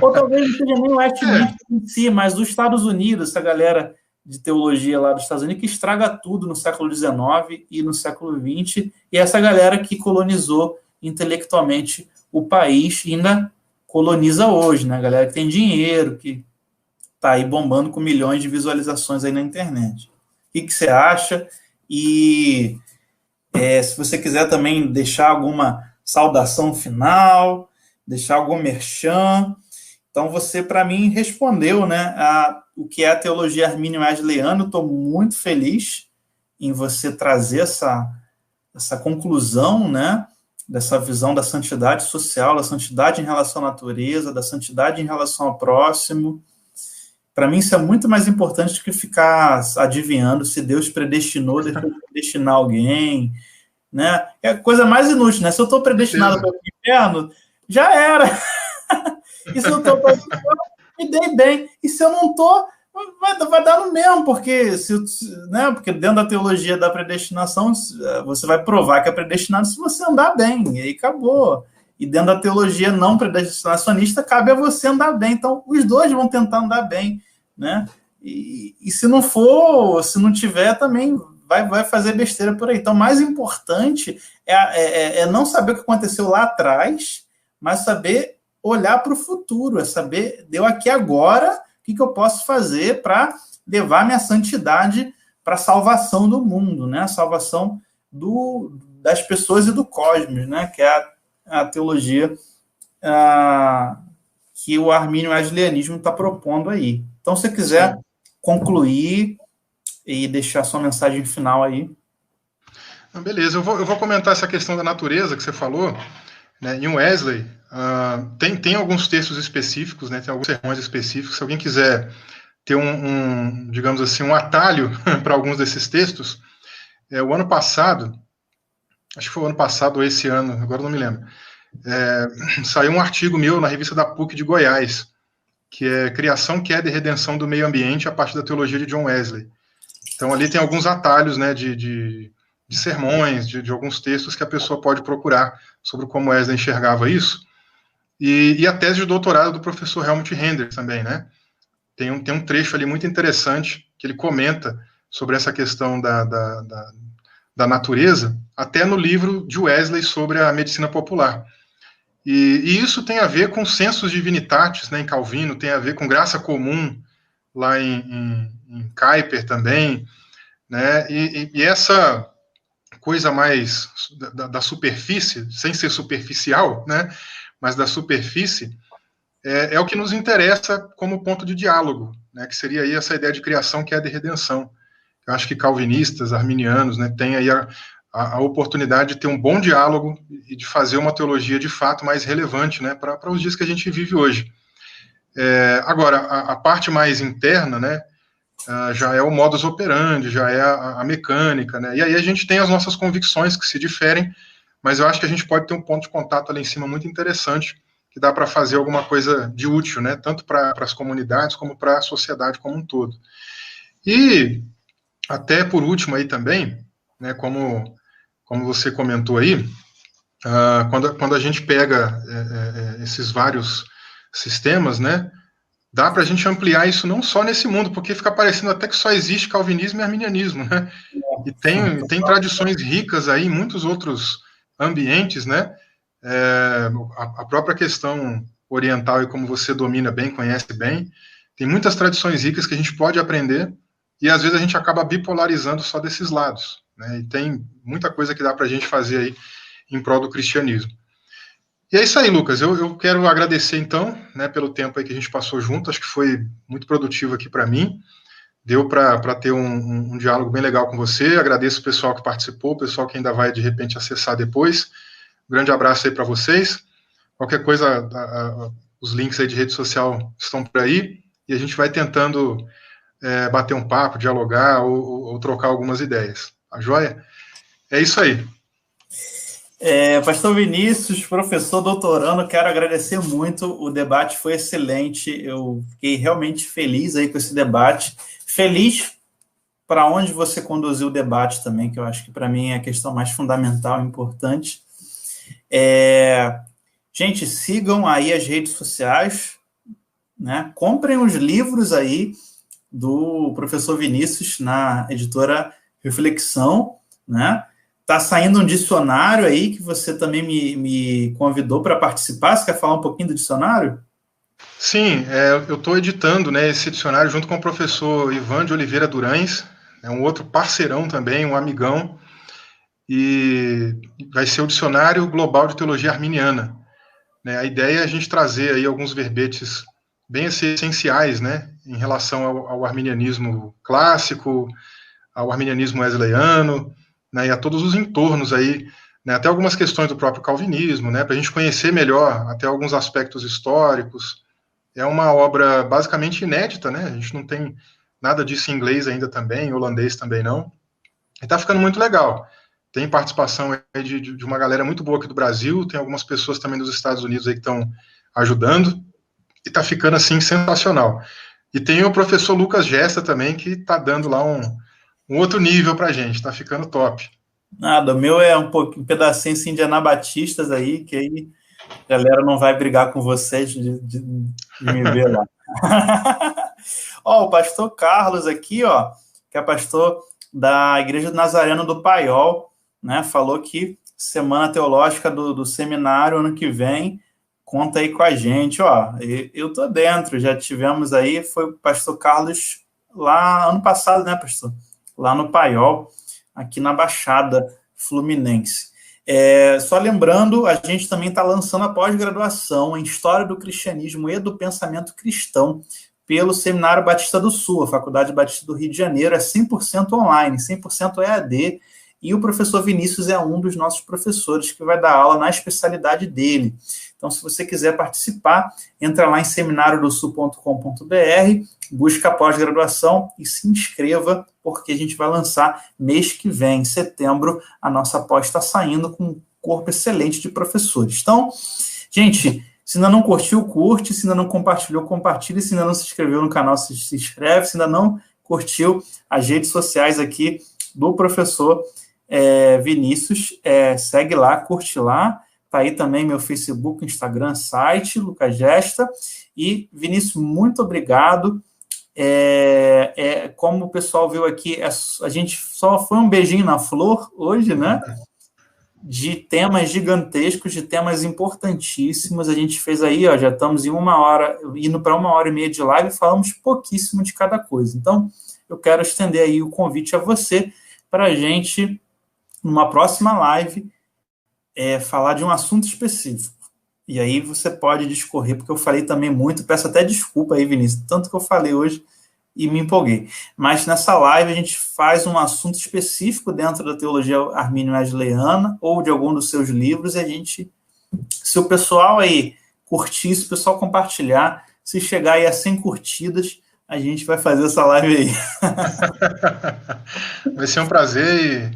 Ou talvez não seja nem o Westminster em si, mas os Estados Unidos, essa galera de teologia lá dos Estados Unidos, que estraga tudo no século XIX e no século XX, e essa galera que colonizou intelectualmente o país ainda coloniza hoje, né? A galera que tem dinheiro, que está aí bombando com milhões de visualizações aí na internet. O que você acha? E se você quiser também deixar alguma saudação final, deixar algum merchan. Então, você, para mim, respondeu, né, o que é a teologia armínio-wesleyana. Estou muito feliz em você trazer essa conclusão, né, dessa visão da santidade social, da santidade em relação à natureza, da santidade em relação ao próximo. Para mim, isso é muito mais importante do que ficar adivinhando se Deus predestinou, deixa eu predestinar alguém, né? É a coisa mais inútil, né? Se eu estou predestinado para o inferno, já era. E se eu estou predestinado, me dei bem. E se eu não estou, vai dar no mesmo, porque, né? Porque dentro da teologia da predestinação, você vai provar que é predestinado se você andar bem, e aí acabou. E dentro da teologia não predestinacionista, cabe a você andar bem. Então, os dois vão tentar andar bem, né? E se não for, se não tiver, também vai fazer besteira por aí. Então, o mais importante é não saber o que aconteceu lá atrás, mas saber olhar para o futuro, é saber, deu aqui agora, o que eu posso fazer para levar minha santidade para a salvação do mundo, né? A salvação das pessoas e do cosmos, né? Que é a teologia que o armínio wesleyaniano está propondo aí. Então, se você quiser concluir e deixar sua mensagem final aí. Beleza, eu vou comentar essa questão da natureza que você falou, né? Em Wesley, tem alguns textos específicos, né? Tem alguns sermões específicos. Se alguém quiser ter digamos assim, um atalho para alguns desses textos, o ano passado, acho que foi o ano passado ou esse ano, agora não me lembro, saiu um artigo meu na revista da PUC de Goiás, que é Criação, Queda e Redenção do Meio Ambiente a partir da teologia de John Wesley. Então ali tem alguns atalhos, né, de sermões, de alguns textos que a pessoa pode procurar sobre como Wesley enxergava isso, e a tese de doutorado do professor Helmut Hendricks também, né? Tem um trecho ali muito interessante que ele comenta sobre essa questão da natureza, até no livro de Wesley sobre a medicina popular. E isso tem a ver com sensus divinitatis, né, em Calvino, tem a ver com graça comum, lá em Kuyper também, né, e essa coisa mais da superfície, sem ser superficial, né, mas da superfície, é o que nos interessa como ponto de diálogo, né, que seria aí essa ideia de criação, que é a de redenção. Eu acho que calvinistas, arminianos, né, têm aí a oportunidade de ter um bom diálogo e de fazer uma teologia de fato mais relevante, né, para os dias que a gente vive hoje. Agora, a parte mais interna, né, já é o modus operandi, já é a mecânica, né, e aí a gente tem as nossas convicções que se diferem, mas eu acho que a gente pode ter um ponto de contato ali em cima muito interessante, que dá para fazer alguma coisa de útil, né, tanto para as comunidades como para a sociedade como um todo. E até por último aí também, né, como você comentou aí, quando a gente pega esses vários sistemas, né, dá para a gente ampliar isso não só nesse mundo, porque fica parecendo até que só existe calvinismo e arminianismo, né? E tem tradições ricas aí em muitos outros ambientes, né? A própria questão oriental, e como você domina bem, conhece bem, tem muitas tradições ricas que a gente pode aprender, e às vezes a gente acaba bipolarizando só desses lados, né? E tem muita coisa que dá para a gente fazer aí em prol do cristianismo. E é isso aí, Lucas. Eu quero agradecer, então, né, pelo tempo aí que a gente passou junto. Acho que foi muito produtivo aqui para mim. Deu para ter um diálogo bem legal com você. Agradeço o pessoal que participou, o pessoal que ainda vai, de repente, acessar depois. Um grande abraço aí para vocês. Qualquer coisa, os links aí de rede social estão por aí. E a gente vai tentando bater um papo, dialogar ou trocar algumas ideias. Tá joia? É isso aí. Pastor Vinícius, professor doutorando, quero agradecer muito, o debate foi excelente, eu fiquei realmente feliz aí com esse debate, feliz para onde você conduziu o debate também, que eu acho que para mim é a questão mais fundamental e importante. Gente, sigam aí as redes sociais, né? Comprem os livros aí do professor Vinícius na editora Reflexão, né? Está saindo um dicionário aí que você também me convidou para participar. Você quer falar um pouquinho do dicionário? Sim, eu estou editando, né, esse dicionário junto com o professor Ivan de Oliveira Durães, um outro parceirão também, um amigão, e vai ser o Dicionário Global de Teologia Arminiana. Né? A ideia é a gente trazer aí alguns verbetes bem essenciais, né, em relação ao arminianismo clássico, ao arminianismo wesleyano, né, e a todos os entornos aí, né, até algumas questões do próprio calvinismo, né, para a gente conhecer melhor até alguns aspectos históricos. É uma obra basicamente inédita, né, a gente não tem nada disso em inglês ainda também, em holandês também não, e está ficando muito legal. Tem participação aí de uma galera muito boa aqui do Brasil, tem algumas pessoas também dos Estados Unidos aí que estão ajudando, e está ficando assim sensacional. E tem o professor Lucas Gesta também, que está dando lá um outro nível para a gente, está ficando top. Nada, o meu é um pedacinho assim, de anabatistas aí, que aí a galera não vai brigar com vocês de me ver lá. Ó, o pastor Carlos aqui, ó, que é pastor da Igreja do Nazareno do Paiol, né, falou que Semana Teológica do Seminário, ano que vem, conta aí com a gente, ó, eu tô dentro, já tivemos aí, foi o pastor Carlos lá ano passado, né, pastor? lá no Paiol, aqui na Baixada Fluminense. Só lembrando, a gente também está lançando a pós-graduação em História do Cristianismo e do Pensamento Cristão pelo Seminário Batista do Sul, a Faculdade Batista do Rio de Janeiro, é 100% online, 100% EAD, e o professor Vinícius é um dos nossos professores que vai dar aula na especialidade dele. Então, se você quiser participar, entra lá em seminariodosul.com.br, busca a pós-graduação e se inscreva, porque a gente vai lançar mês que vem, em setembro, a nossa pós está saindo com um corpo excelente de professores. Então, gente, se ainda não curtiu, curte, se ainda não compartilhou, compartilhe, se ainda não se inscreveu no canal, se inscreve, se ainda não curtiu as redes sociais aqui do professor Vinícius, segue lá, curte lá. Está aí também meu Facebook, Instagram, site, Lucas Gesta. E, Vinícius, muito obrigado. Como o pessoal viu aqui, a gente só foi um beijinho na flor hoje, né? De temas gigantescos, de temas importantíssimos. A gente fez aí, já estamos em 1 hora, indo para 1h30 de live, e falamos pouquíssimo de cada coisa. Então, eu quero estender aí o convite a você para a gente, numa próxima live, falar de um assunto específico. E aí você pode discorrer, porque eu falei também muito, peço até desculpa aí, Vinícius, tanto que eu falei hoje e me empolguei. Mas nessa live a gente faz um assunto específico dentro da teologia armínio-wesleyana ou de algum dos seus livros, e a gente, se o pessoal aí curtir, se o pessoal compartilhar, se chegar aí a 100 curtidas, a gente vai fazer essa live aí. Vai ser um prazer.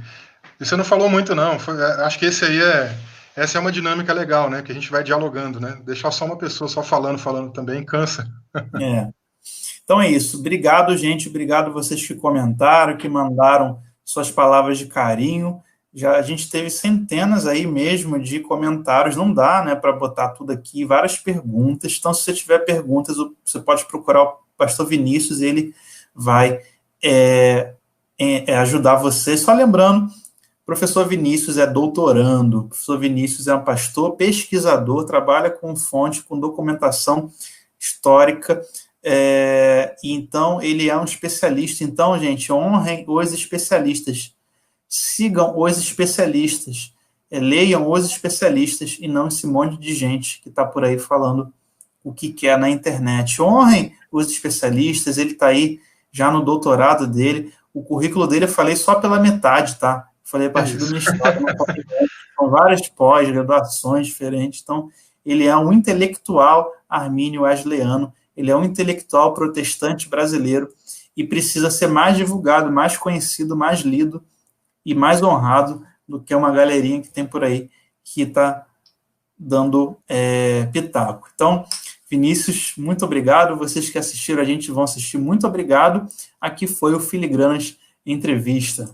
E você não falou muito, não. Acho que essa é uma dinâmica legal, né? Que a gente vai dialogando, né? Deixar só uma pessoa só falando também cansa. Então é isso. Obrigado, gente. Obrigado vocês que comentaram, que mandaram suas palavras de carinho. A gente teve centenas aí mesmo de comentários. Não dá, né, para botar tudo aqui. Várias perguntas. Então, se você tiver perguntas, você pode procurar o pastor Vinícius e ele vai ajudar você. Só lembrando, o professor Vinícius é doutorando. O professor Vinícius é um pastor, pesquisador, trabalha com fonte, com documentação histórica. Então, ele é um especialista. Então, gente, honrem os especialistas. Sigam os especialistas. Leiam os especialistas e não esse monte de gente que está por aí falando o que quer na internet. Honrem os especialistas. Ele está aí já no doutorado dele. O currículo dele eu falei só pela metade, tá? Falei a partir do mestrado, são várias pós-graduações diferentes. Então, ele é um intelectual armínio-wesleyano, ele é um intelectual protestante brasileiro e precisa ser mais divulgado, mais conhecido, mais lido e mais honrado do que uma galerinha que tem por aí que está dando pitaco. Então, Vinícius, muito obrigado. Vocês que assistiram a gente vão assistir, muito obrigado. Aqui foi o Filigranas Entrevista.